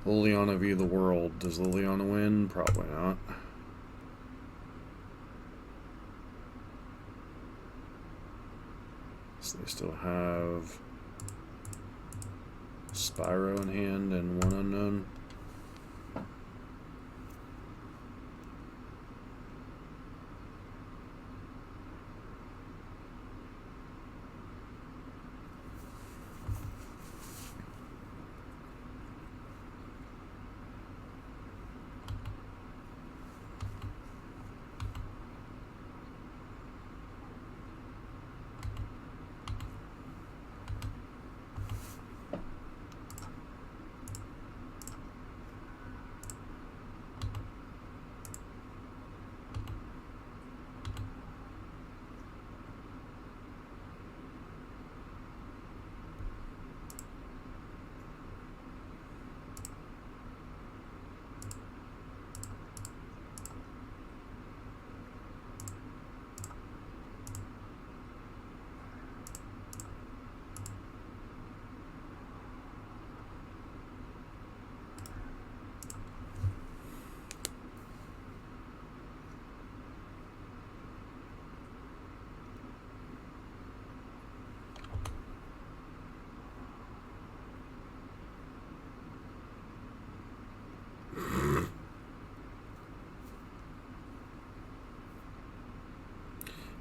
Liliana v. the World. Does Liliana win? Probably not. So they still have Spyro in hand and one unknown.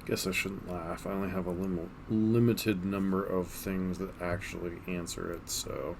Guess I shouldn't laugh. I only have a limited number of things that actually answer it, so...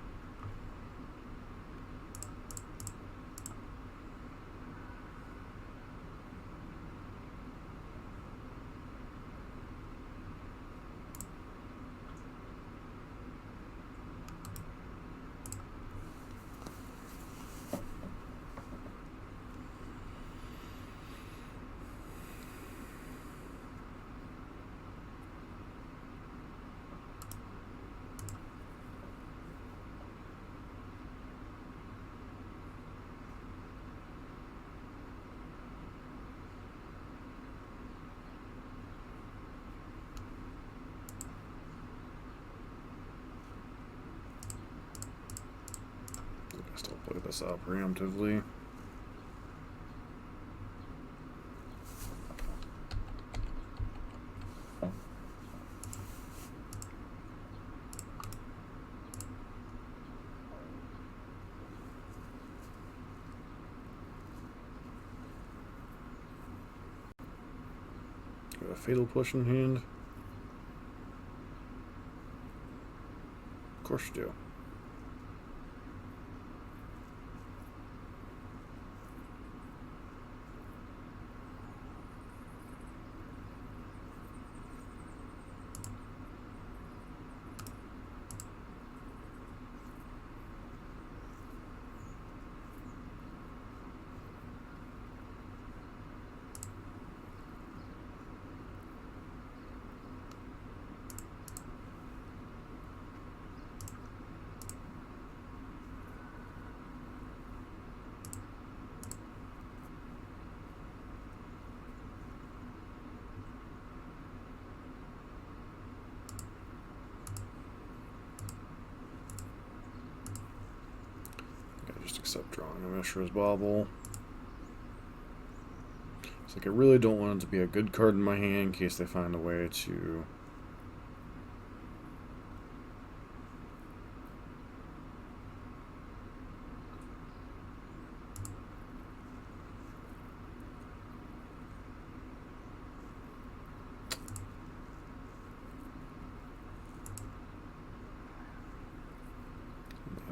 Still play this out preemptively. Got a fatal push in hand. Of course you do. Just accept drawing a Mishra's Bauble. It's like I really don't want it to be a good card in my hand in case they find a way to...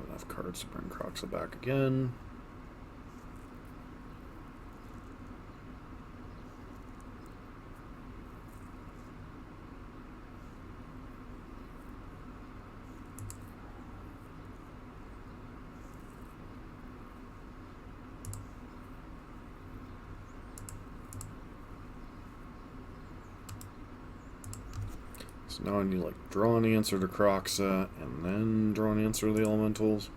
Enough cards to bring Croxa back again. So now I need like draw an answer to Croxa and then draw an answer to the elementals.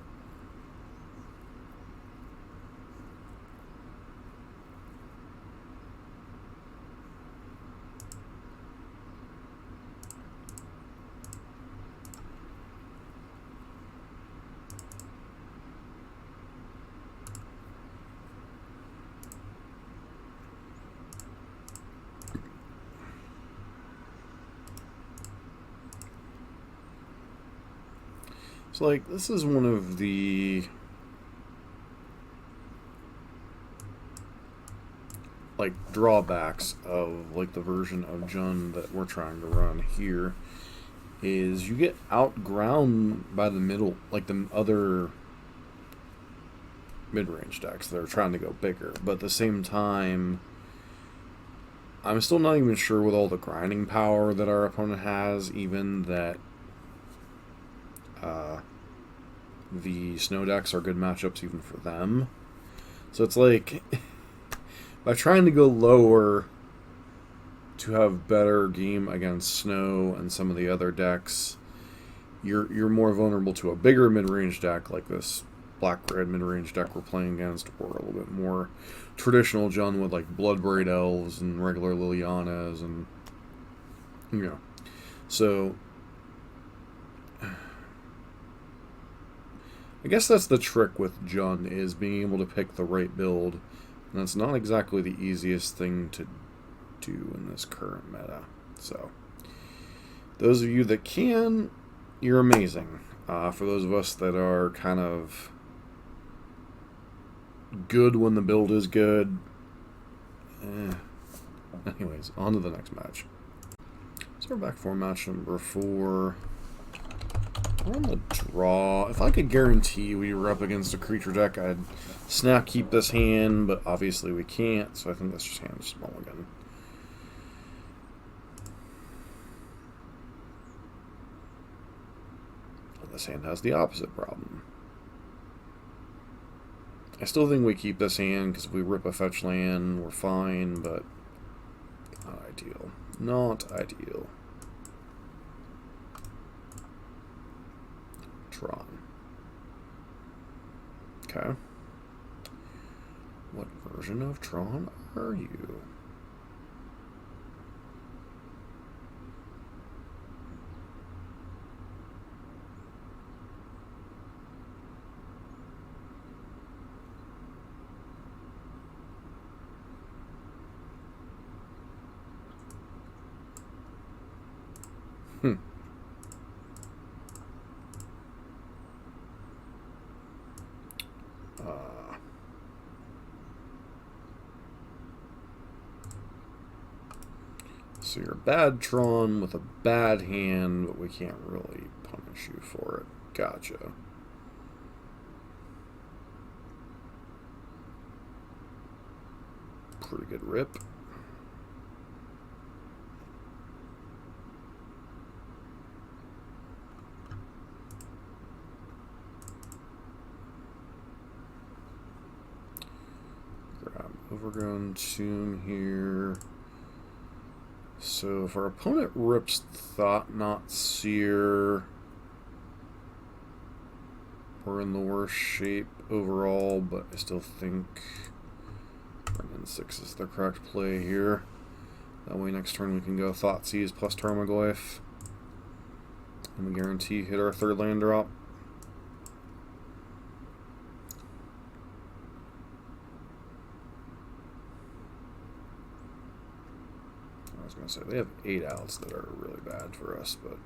So, like, this is one of the, like, drawbacks of, like, the version of Jund that we're trying to run here, is you get outground by the middle, like, the other mid-range decks that are trying to go bigger, but at the same time, I'm still not even sure with all the grinding power that our opponent has, even that the snow decks are good matchups even for them. So it's like, by trying to go lower to have better game against snow and some of the other decks, you're more vulnerable to a bigger mid-range deck like this black-red mid-range deck we're playing against, or a little bit more traditional Jund with like Bloodbraid Elves and regular Lilianas and, you know. So I guess that's the trick with Jund, is being able to pick the right build, and that's not exactly the easiest thing to do in this current meta. So, those of you that can, you're amazing. For those of us that are kind of good when the build is good, anyways, on to the next match. So we're back for match number 4. We're on the draw. If I could guarantee we were up against a creature deck, I'd snap keep this hand, but obviously we can't, so I think this just hand's small again. And this hand has the opposite problem. I still think we keep this hand because if we rip a fetch land, we're fine, but not ideal. Not ideal. Tron. Okay. What version of Tron are you? So you're a bad Tron with a bad hand, but we can't really punish you for it. Gotcha. Pretty good rip. Grab Overgrown Tomb here. So if our opponent rips Thought Knot Seer, we're in the worst shape overall, but I still think Brendan 6 is the correct play here. That way next turn we can go Thoughtseize plus Tarmogoyf, and we guarantee hit our 3rd land drop. I was going to say, they have 8 outs that are really bad for us, but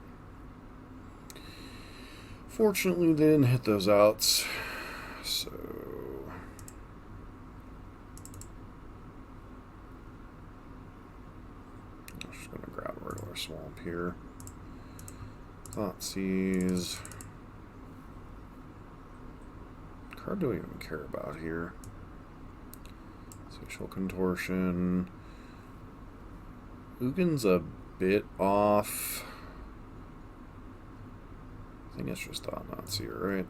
fortunately they didn't hit those outs, so I'm just going to grab a regular swamp here. Thoughtseize. Card do we even care about here? Social Contortion. Ugin's a bit off. I think it's just Thought Knot Seer, right?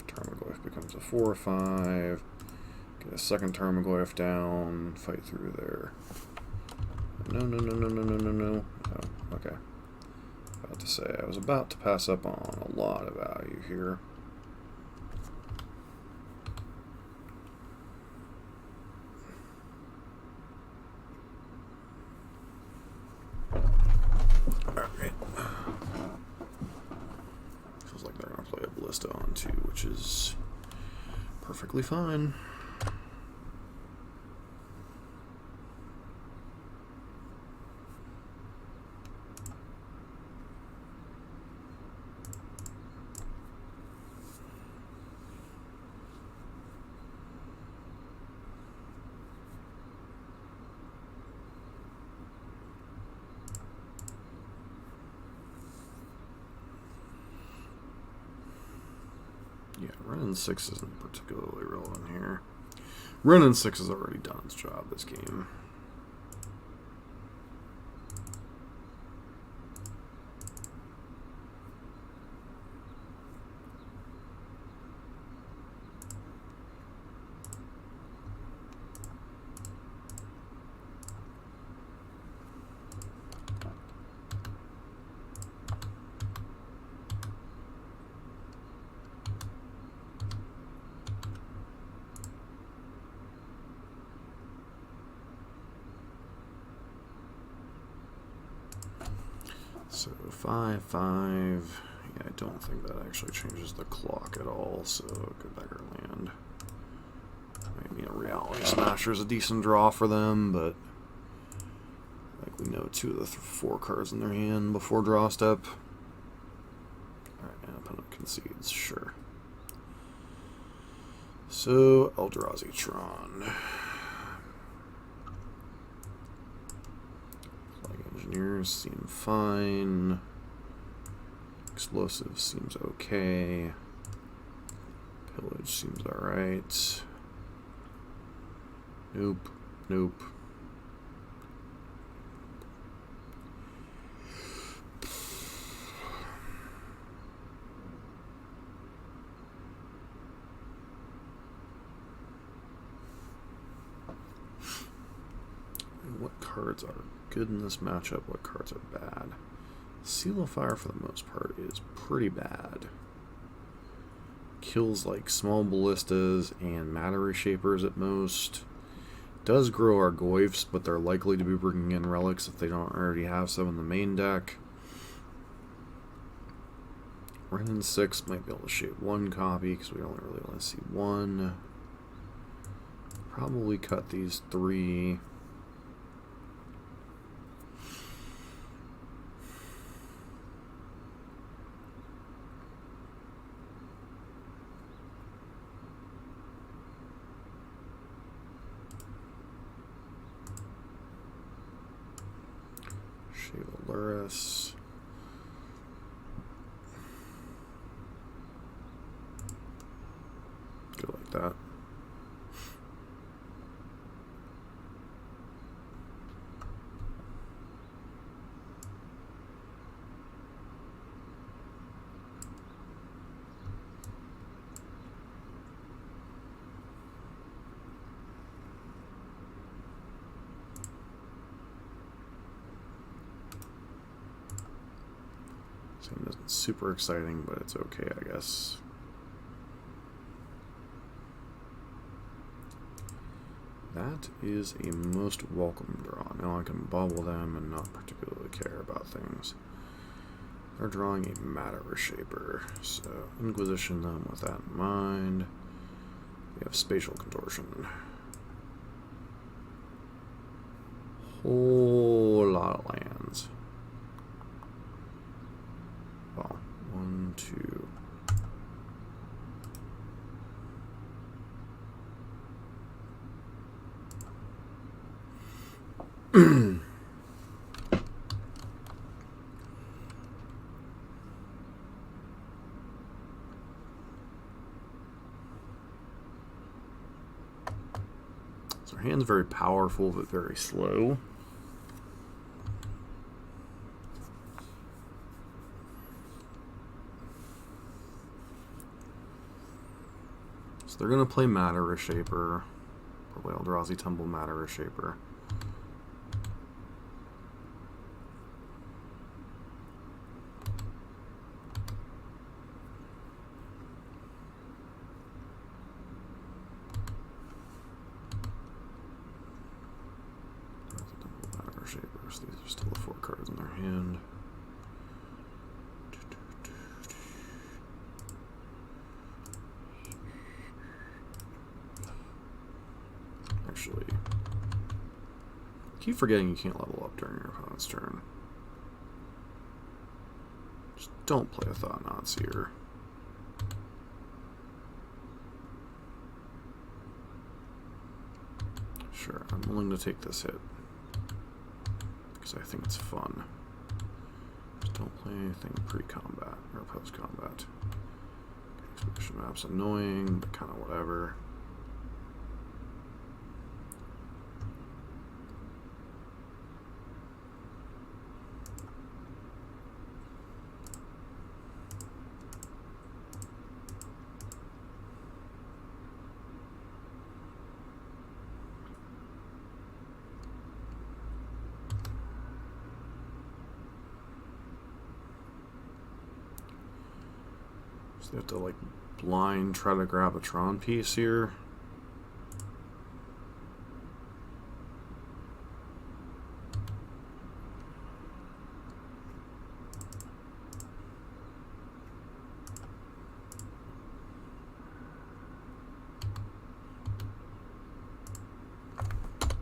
Tarmogoyf becomes a 4/5. Get a second Tarmogoyf down. Fight through there. No. If Oh, okay. About to say, I was about to pass up on a lot of value here. Alright. Feels like they're going to play a ballista on 2, which is perfectly fine. Yeah, running 6 isn't particularly relevant here. Running 6 has already done its job this game. So 5/5. Yeah, I don't think that actually changes the clock at all. So good beggar land. Maybe a Reality Smasher is a decent draw for them, but like we know 2 of the 4 cards in their hand before draw step. All right, and opponent concedes. Sure. So Eldrazi Tron. Engineers seem fine. Explosives seems okay. Pillage seems alright. Nope. Nope. What cards are good in this matchup? What cards are bad? Seal of Fire, for the most part, is pretty bad. Kills like small ballistas and matter reshapers at most. Does grow Argoyfs, but they're likely to be bringing in relics if they don't already have some in the main deck. Renin 6 might be able to shape 1 copy because we only really want to see 1. Probably cut these 3. Lurrus. Go like that. Same isn't super exciting, but it's okay, I guess. That is a most welcome draw. Now I can bobble them and not particularly care about things. They're drawing a matter reshaper, so Inquisition them with that in mind. We have Spatial Contortion. Whole lot of lands. Well, 1, 2. So our hand's very powerful, but very slow. So they're going to play Matter Reshaper. Probably Eldrazi Tumble Matter Reshaper. course, these are still the 4 cards in their hand. Actually, keep forgetting you can't level up during your opponent's turn. Just don't play a Thought-Knot Seer. Sure, I'm willing to take this hit because I think it's fun. Just don't play anything pre-combat or post-combat. Expedition map's annoying, but kind of whatever. So they have to, like, blind try to grab a Tron piece here.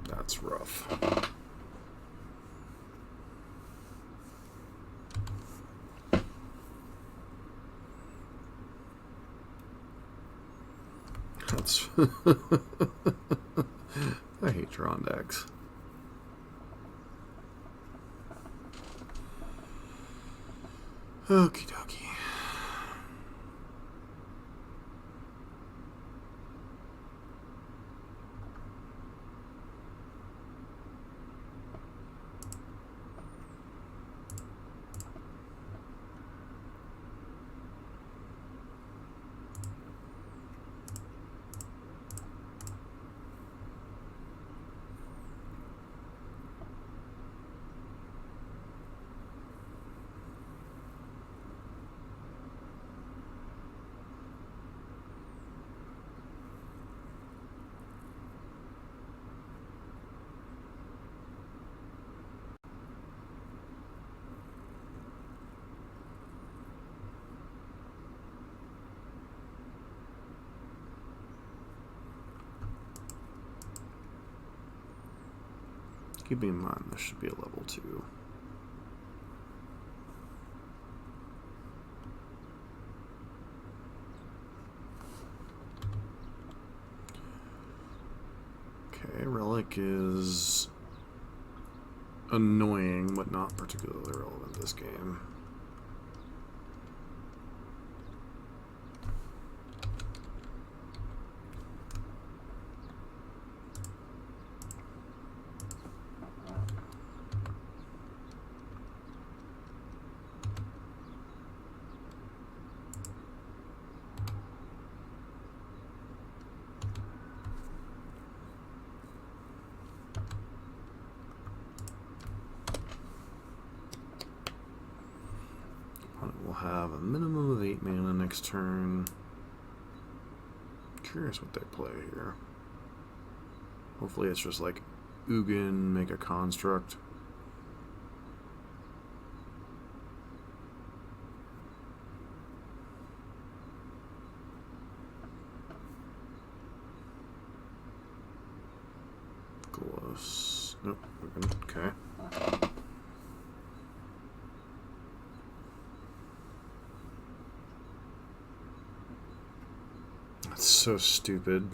That's rough. That's I hate Tron decks. Okie dokie. Keeping in mind, this should be a level 2. Okay, Relic is annoying, but not particularly relevant this game. We'll have a minimum of 8 mana next turn. Curious what they play here. Hopefully it's just like Ugin, make a construct. Close. Nope, Ugin. Okay. That's so stupid.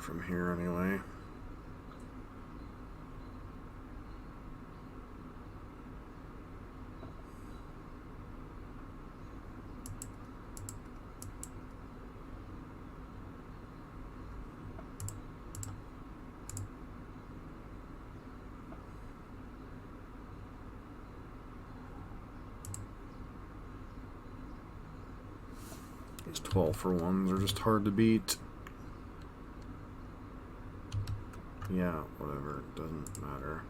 from here anyway. These 12 for ones are just hard to beat. Yeah, whatever, it doesn't matter.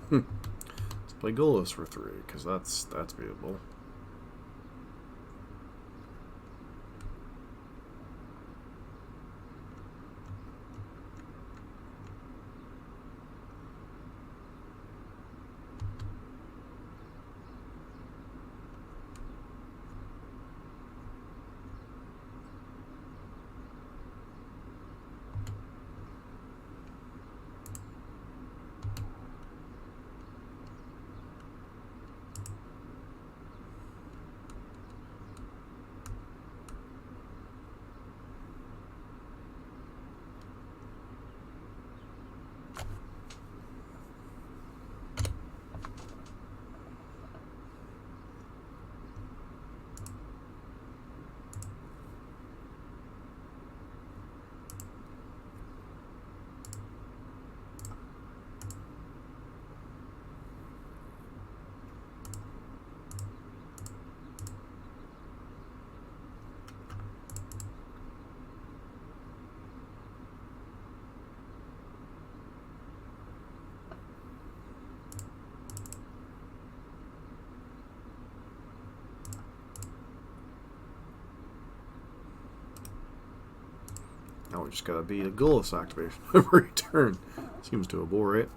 Let's play Golos for 3, because that's beatable. Now we just gotta beat a Golos activation every turn. Seems to bore it.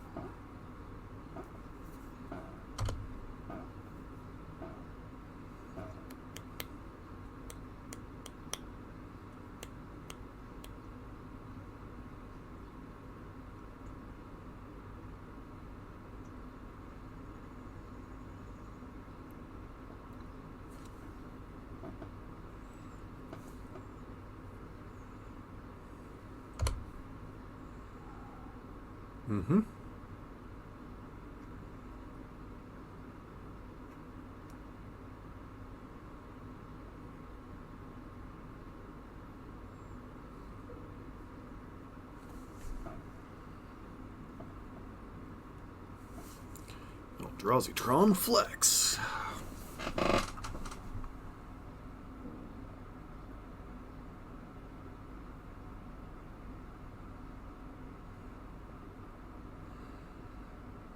Mm-hmm. Drowsytron Flex.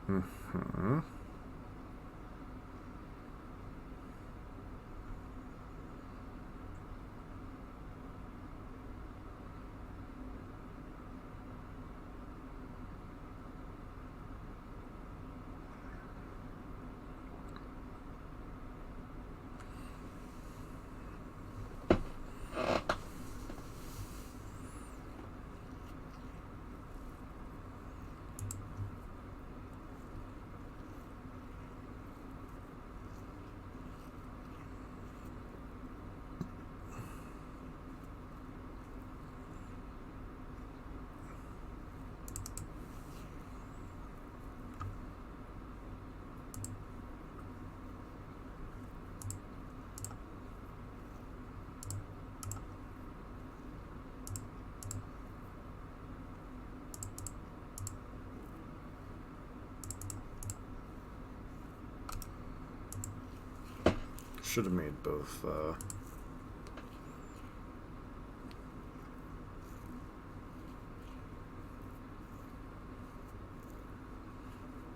Mm-hmm. Should have made both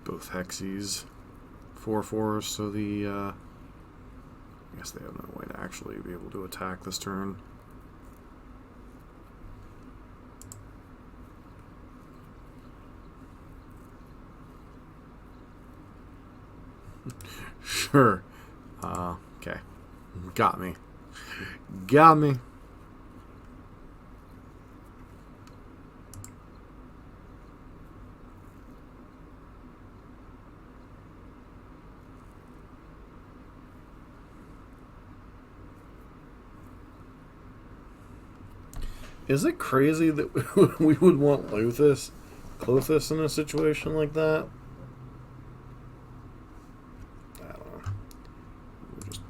both Hexies 4/4, so the I guess they have no way to actually be able to attack this turn. Sure. Okay. Got me. Got me. Is it crazy that we would want Clothis in a situation like that? I don't know. Just...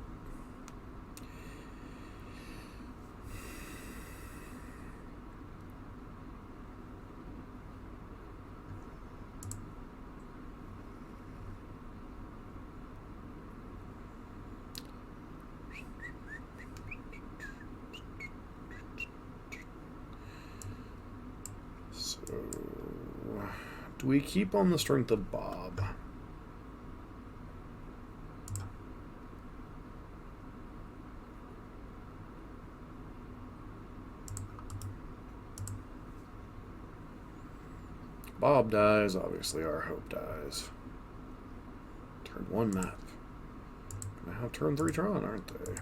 So, do we keep on the strength of Bob? Bob dies, obviously our hope dies. Turn 1 map. Gonna have turn 3 Tron, aren't they?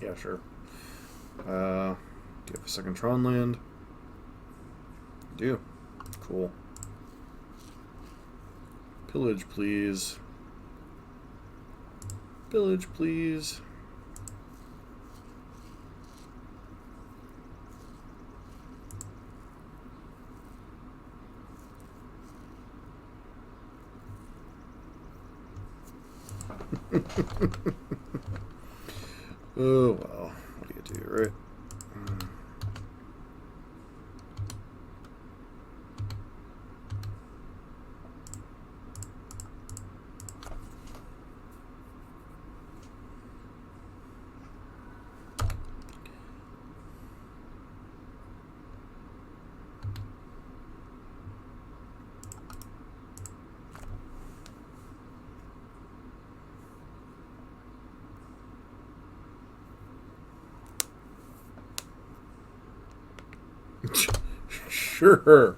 Yeah, sure. Do you have a second Tron land? Do. Cool. Pillage, please. Pillage, please. Oh, well. What do you do, right? Sure.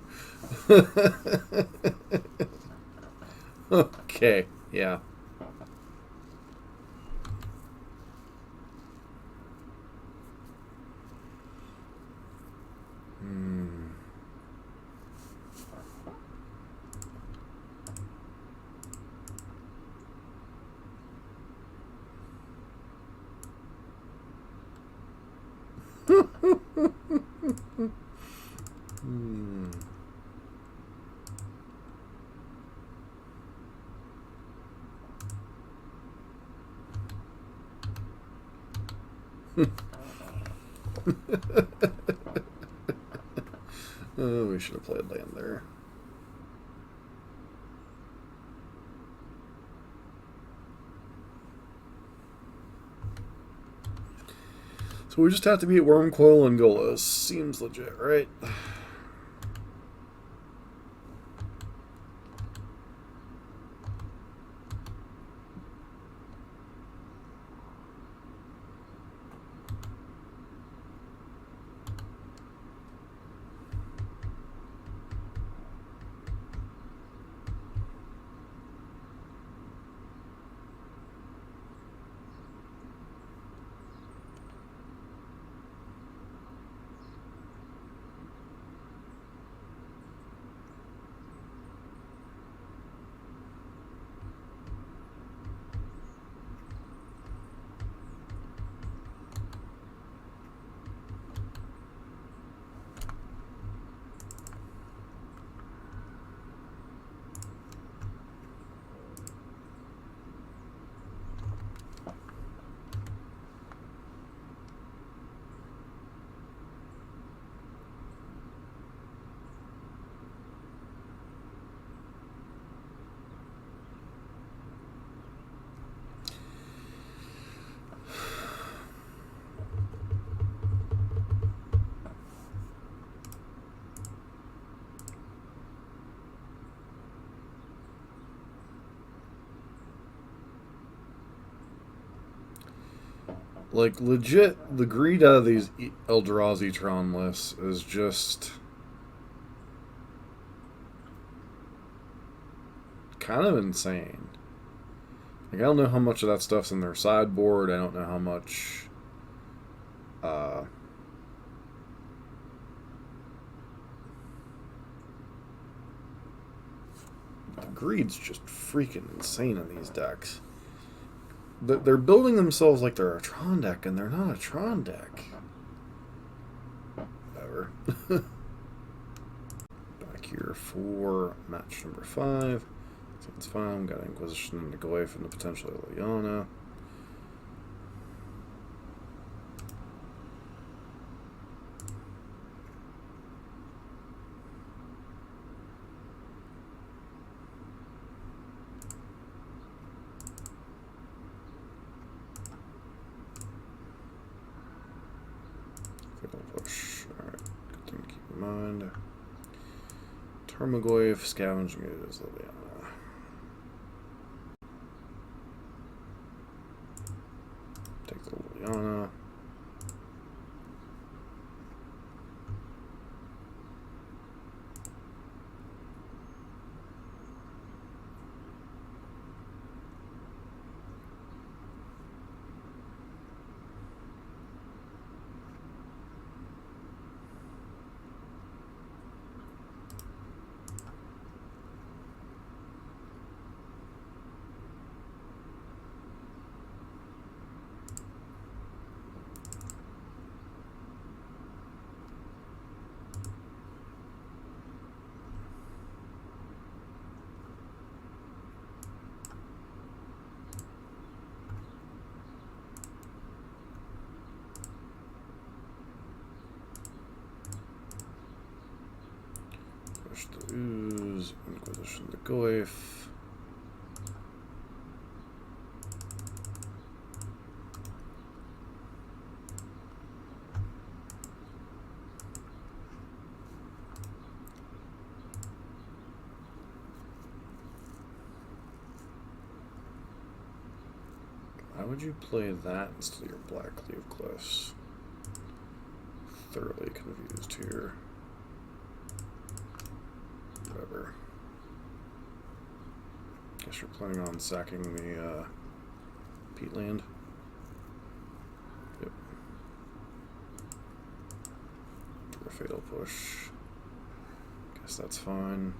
Okay, yeah. Oh, we should have played land there. So we just have to beat Wormcoil and Golos. Seems legit, right? Like, legit, the greed out of these Eldrazi Tron lists is just kind of insane. Like, I don't know how much of that stuff's in their sideboard. I don't know how much. The greed's just freaking insane in these decks. They're building themselves like they're a Tron deck, and they're not a Tron deck. Whatever. Back here for match number 5. Seems fine. Got Inquisition and Glyph and the potential Liliana. Fatal Push. Alright, good thing to keep in mind. Tarmogoyf, Scavenging it is Liliana. Take the Liliana. Push the Ooze, Inquisition the Glyph. Why would you play that instead of your Black Cleave Cliffs? Thoroughly confused here. Whatever. Guess you're planning on sacking the peatland. Yep. For a Fatal Push. Guess that's fine.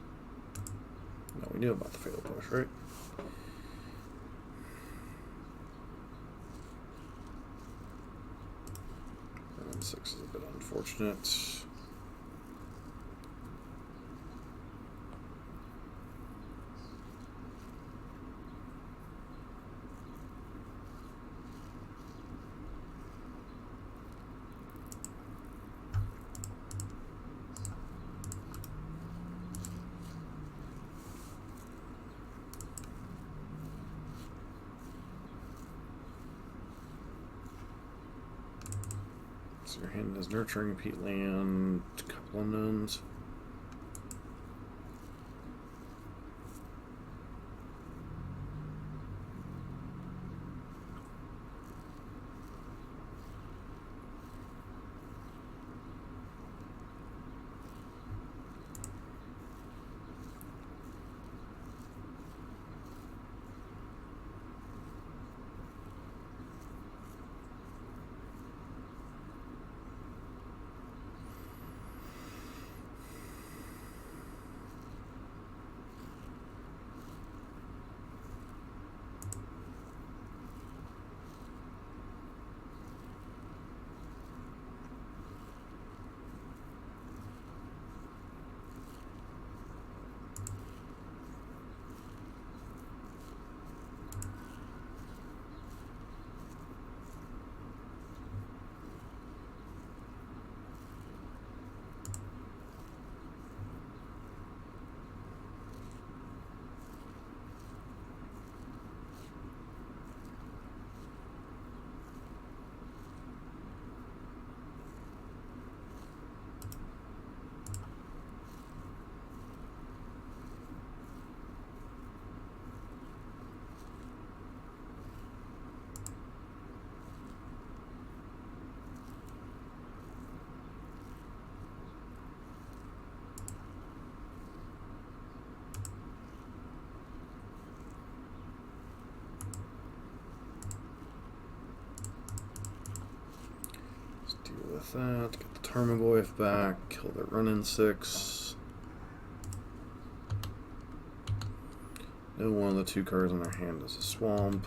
No, we knew about the Fatal Push, right? And 6 is a bit unfortunate. So your hand is Nurturing Peatland, a couple unknowns. with that. Get the Tarmogoyf back. Kill their run-in 6. And one of the 2 cards in their hand is a swamp.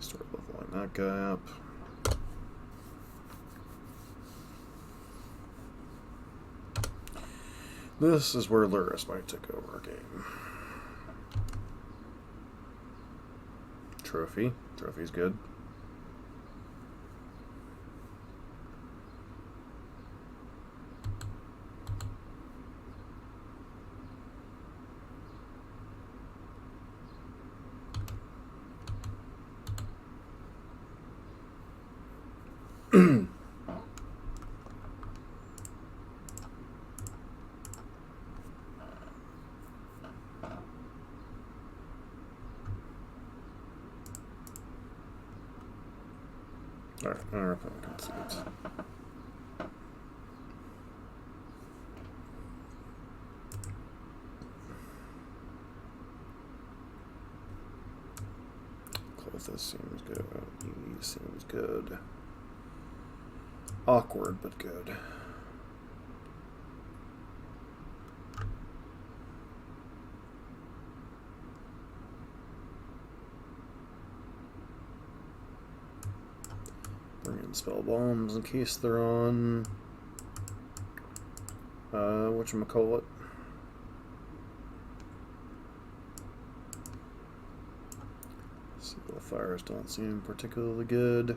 Start leveling that guy up. This is where Lurrus might take over a game. Trophy. Trophy's good. Alright, our opponent concedes. Clothes seems good. E seems good. Awkward, but good. Bring in spell bombs in case they're on whatchamacallit. Seal fires don't seem particularly good.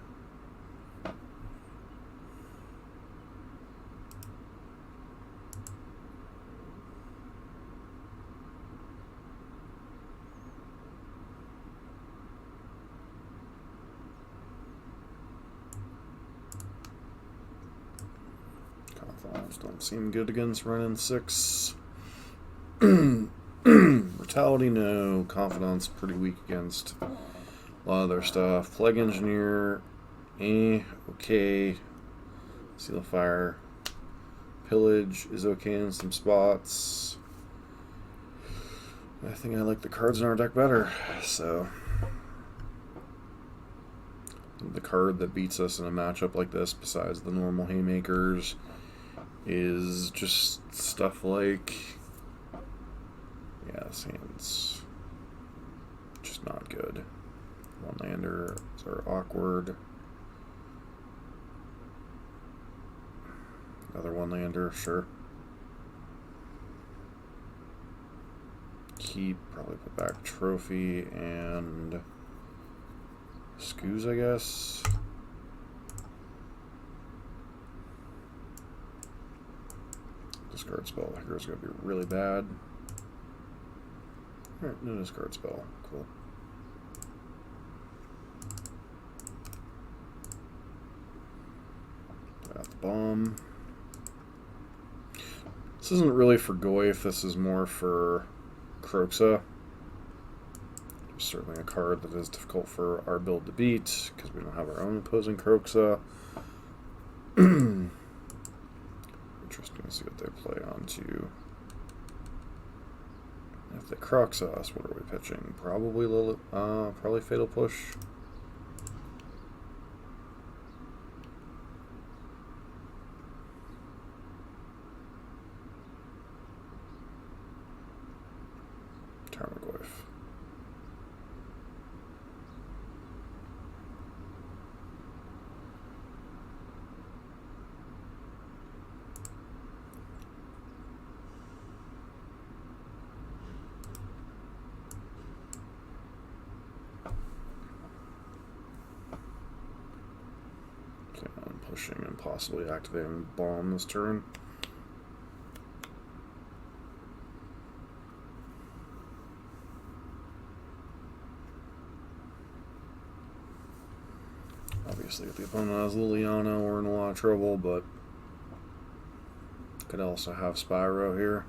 Don't seem good against run-in 6. Brutality, no. Confidence, pretty weak against a lot of their stuff. Plague Engineer, okay. Seal of Fire. Pillage is okay in some spots. I think I like the cards in our deck better, so... The card that beats us in a matchup like this, besides the normal Haymakers, is just stuff like, yeah, this hand's just not good. One-landers are awkward. Another one-lander, sure. Keep, probably put back Trophy and Scoos, I guess. Discard spell. Here's going to be really bad. Alright, no discard spell. Cool. Got the bomb. This isn't really for Goyf, this is more for Kroxa. Certainly a card that is difficult for our build to beat, because we don't have our own opposing Kroxa. Interesting to see what they play onto. If they Kroxa us, what are we pitching? Probably probably Fatal Push. Tarmogoyf. pushing and possibly activating bomb this turn. Obviously, if the opponent has Liliana, we're in a lot of trouble, but could also have Spyro here.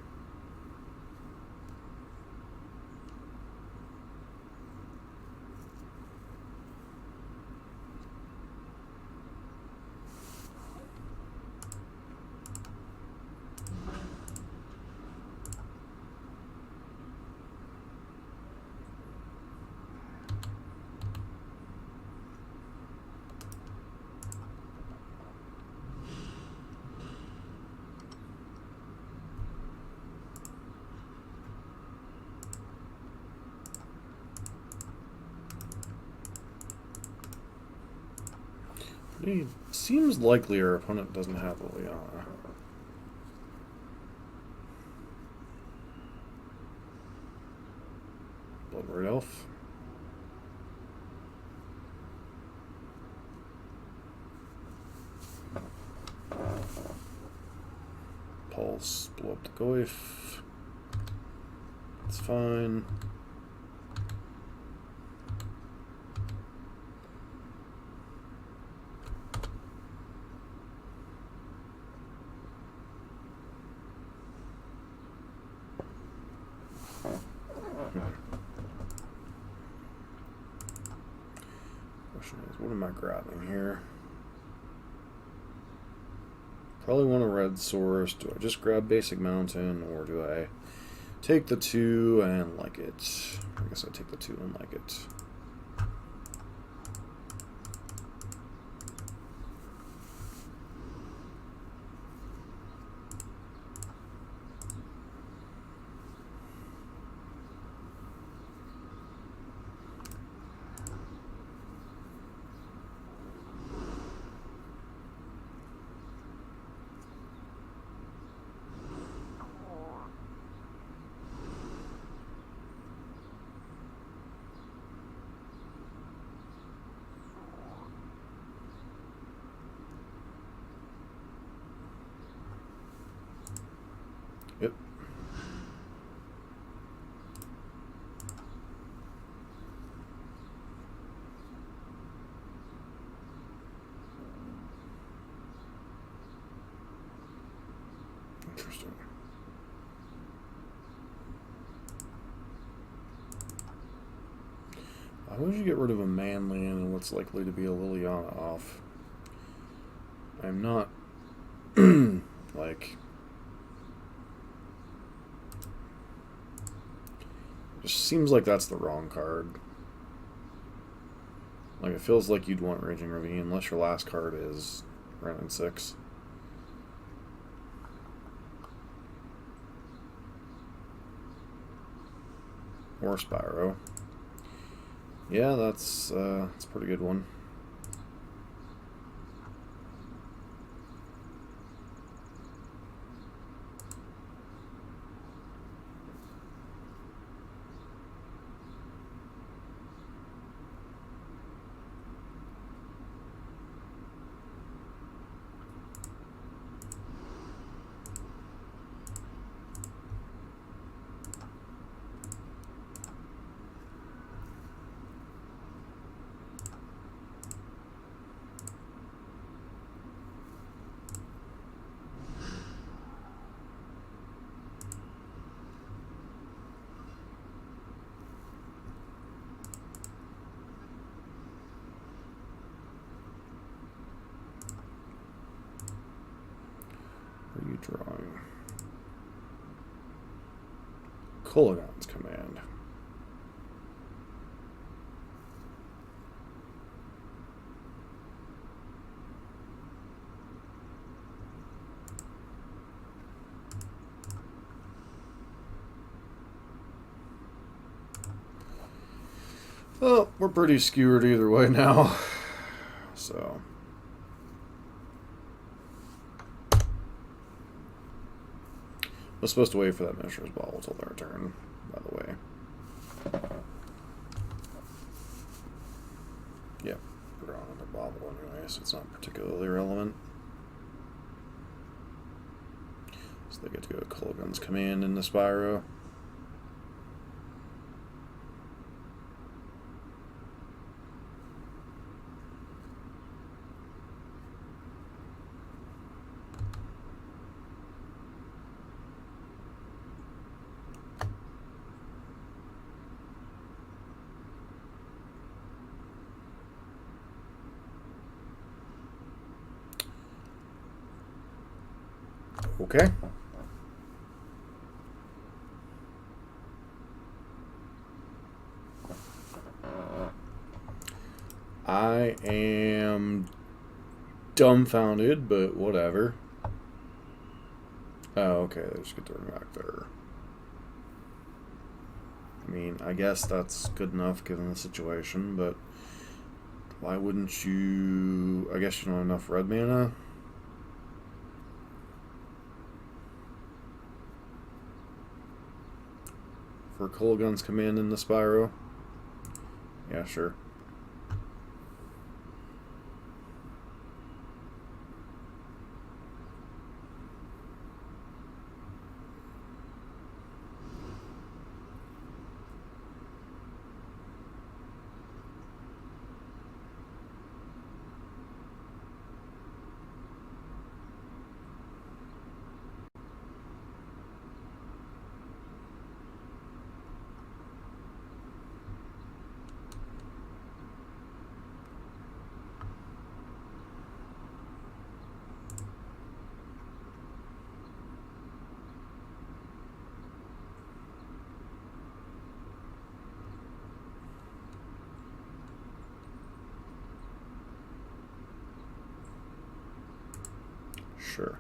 It seems likely our opponent doesn't have Liliana. Blood Elf. Pulse, blow up the Goyf. It's fine. Question is, what am I grabbing here? Probably want a red source. Do I just grab basic mountain, or do I take the 2 and like it? I guess I take the 2 and like it. Yep. Interesting. Why would you get rid of a manly and what's likely to be a Liliana off? I'm not like. It just seems like that's the wrong card. Like, it feels like you'd want Raging Ravine, unless your last card is Round 6. Or Spyro. Yeah, that's a pretty good one. What are you drawing? Kolaghan's Command. Well, we're pretty skewered either way now, so. I was supposed to wait for that Miniature's Ball until their turn, by the way. Yeah, forgot draw another bobble anyway, so it's not particularly relevant. So they get to go Kulligan's Command into Spyro. Okay. I am dumbfounded, but whatever. Oh, okay, they just get to run back there. I mean, I guess that's good enough given the situation, but why wouldn't you... I guess you don't have enough red mana? For Kulligan's Command in the Spyro? Yeah, sure. Sure.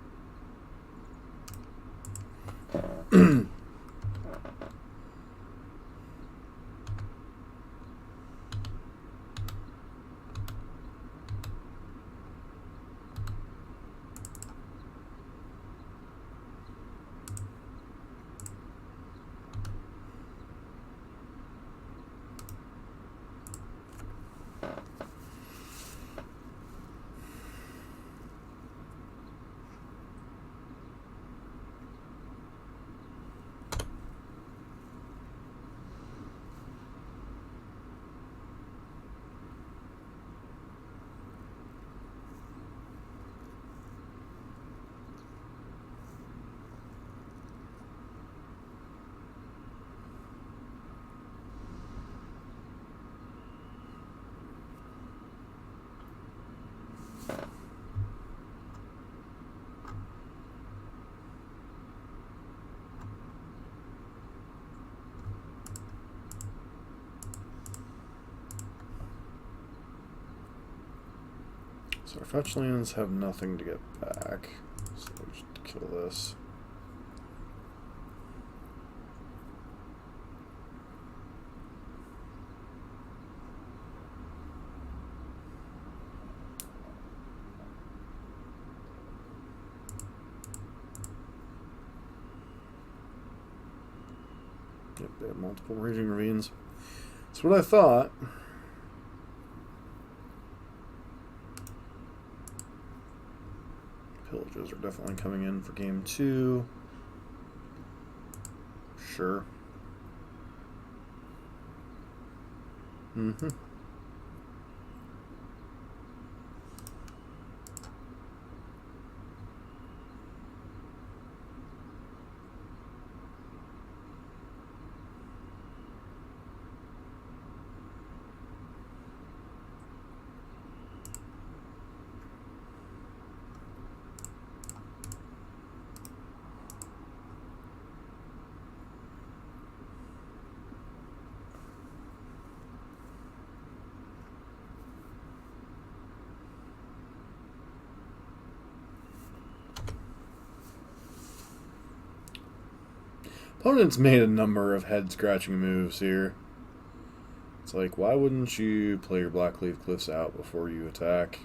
So our fetch lands have nothing to get back, so we just kill this. Yep, they have multiple raging ravines. That's what I thought. Pillages are definitely coming in for game 2. Sure. Mm-hmm. Opponent's made a number of head-scratching moves here. It's like, why wouldn't you play your Blackleaf Cliffs out before you attack?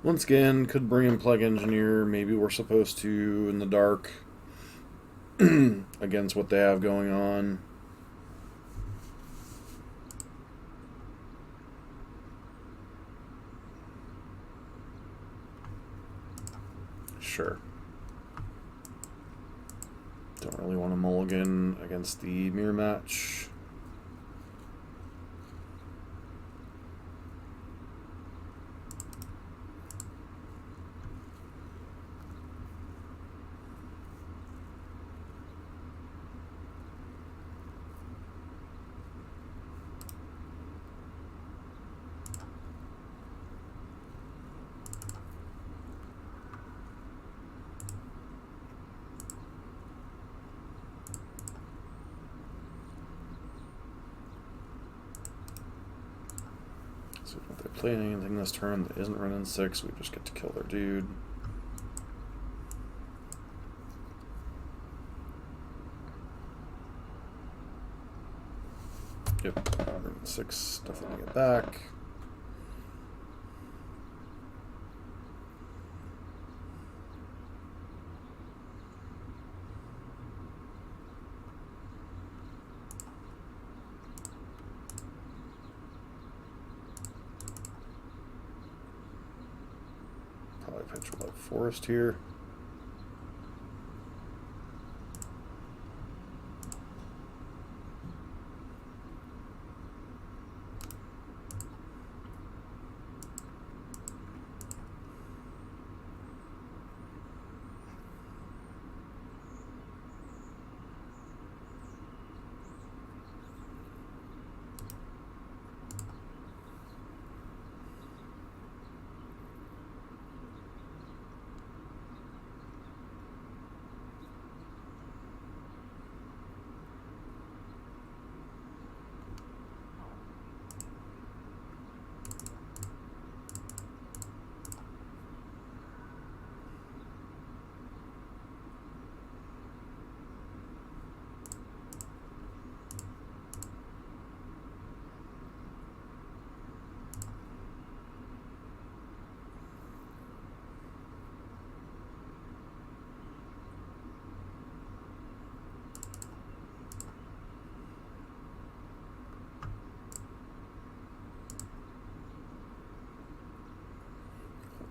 Once again, could bring in Plague Engineer. Maybe we're supposed to in the dark against what they have going on. Sure. Don't really want to mulligan against the mirror match. So if they play anything this turn that isn't running 6, we just get to kill their dude. Yep, running 6, definitely get back. Pitch with that forest here.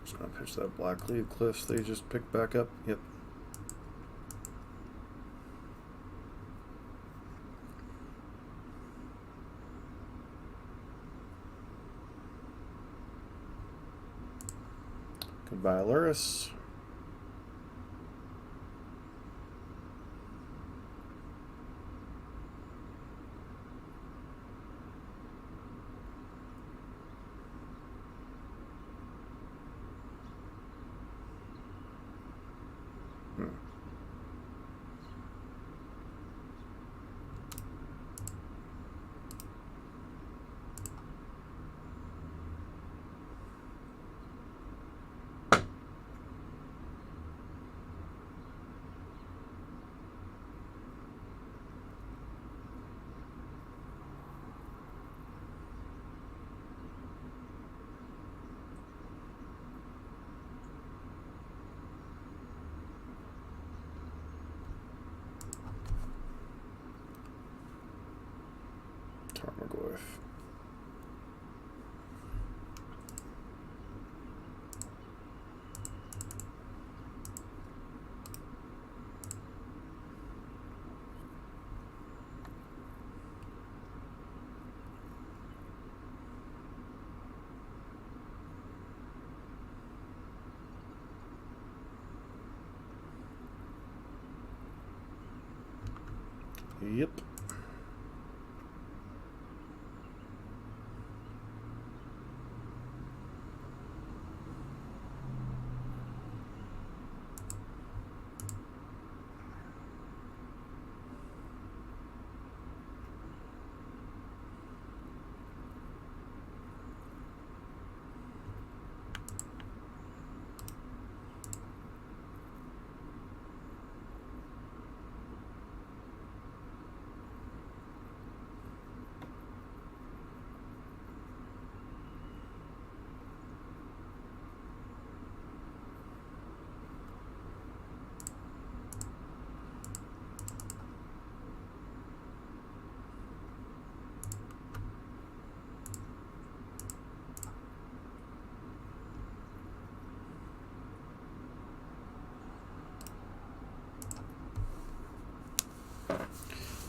Just gonna pitch that Black Leaf Cliffs they just picked back up. Yep. Goodbye, Lurrus. Tarmogoyf. Yep.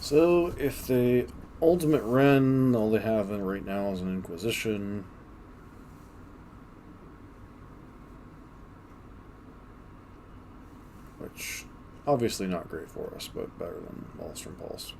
So, if the ultimate Ren, all they have in right now is an Inquisition. Which, obviously not great for us, but better than Maelstrom Pulse.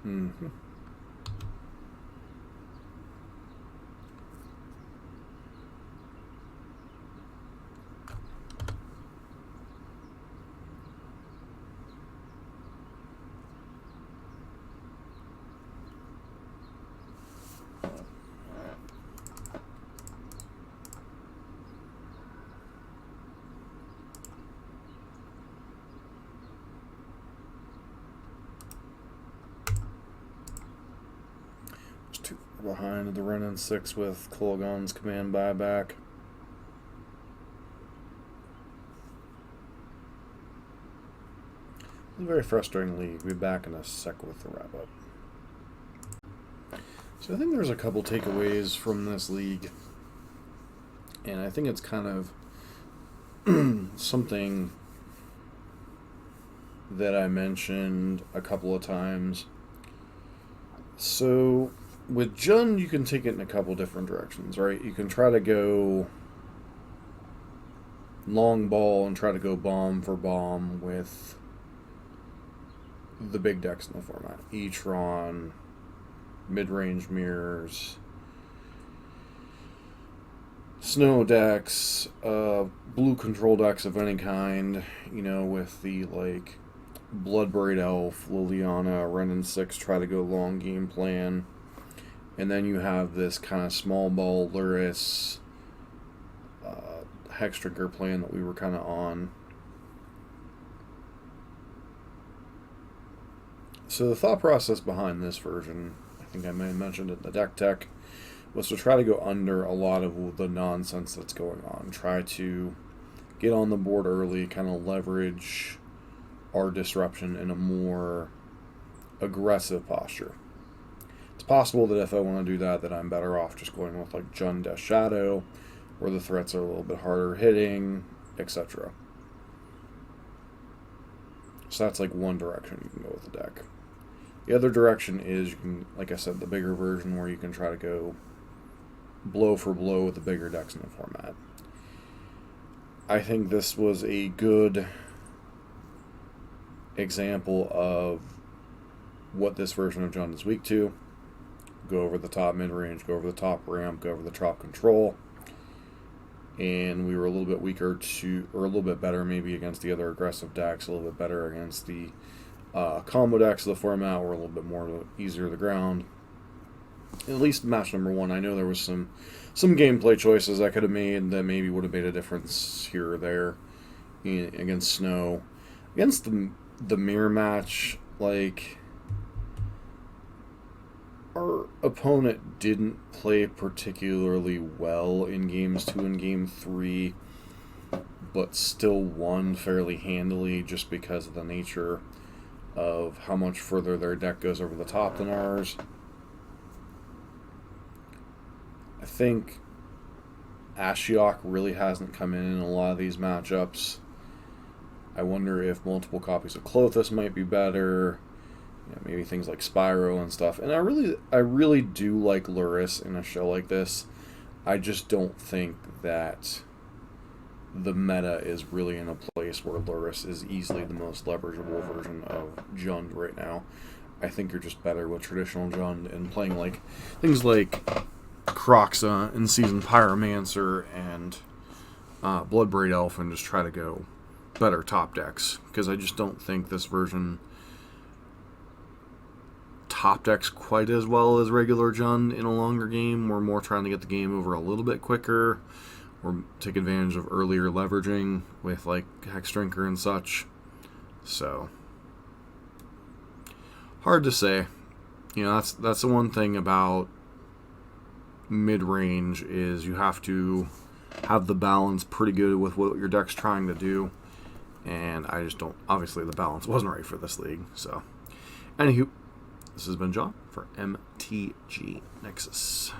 Mm-hmm. Too far behind the Ren and 6 with Kolaghan's command buyback. It's a very frustrating league. We'll be back in a sec with the wrap up. So I think there's a couple takeaways from this league. And I think it's kind of something that I mentioned a couple of times. So with Jund, you can take it in a couple different directions, right? You can try to go long ball and try to go bomb for bomb with the big decks in the format. E-Tron, mid-range mirrors, snow decks, blue control decks of any kind, with the, Bloodbraid Elf, Liliana, Ren and 6 try to go long game plan. And then you have this kind of small ball Lurrus Hex Drinker plan that we were kind of on. So the thought process behind this version, I think I may have mentioned it in the deck tech, was to try to go under a lot of the nonsense that's going on. Try to get on the board early, kind of leverage our disruption in a more aggressive posture. It's possible that if I want to do that I'm better off just going with Jund Shadow, where the threats are a little bit harder hitting, etc. So that's one direction you can go with the deck. The other direction is you can, like I said, the bigger version where you can try to go blow for blow with the bigger decks in the format. I think this was a good example of what this version of Jund is weak to. Go over the top mid-range, go over the top ramp, go over the top control. And we were a little bit weaker or a little bit better maybe against the other aggressive decks, a little bit better against the combo decks of the format, were a little bit more easier to the ground. At least match number 1, I know there was some gameplay choices I could have made that maybe would have made a difference here or there against Snow. Against the mirror match, our opponent didn't play particularly well in games 2 and game 3, but still won fairly handily just because of the nature of how much further their deck goes over the top than ours. I think Ashiok really hasn't come in a lot of these matchups. I wonder if multiple copies of Klothys might be better. Maybe things like Spyro and stuff. And I really do like Lurrus in a show like this. I just don't think that the meta is really in a place where Lurrus is easily the most leverageable version of Jund right now. I think you're just better with traditional Jund and playing things like Croxa and Seasoned Pyromancer and Bloodbraid Elf and just try to go better top decks, because I just don't think this version top decks quite as well as regular Jund in a longer game. We're more trying to get the game over a little bit quicker, or take advantage of earlier leveraging with like Hex Drinker and such. So hard to say. That's the one thing about mid-range, is you have to have the balance pretty good with what your deck's trying to do, and I just don't. Obviously, the balance wasn't right for this league. So, anywho, this has been John for MTG Nexus.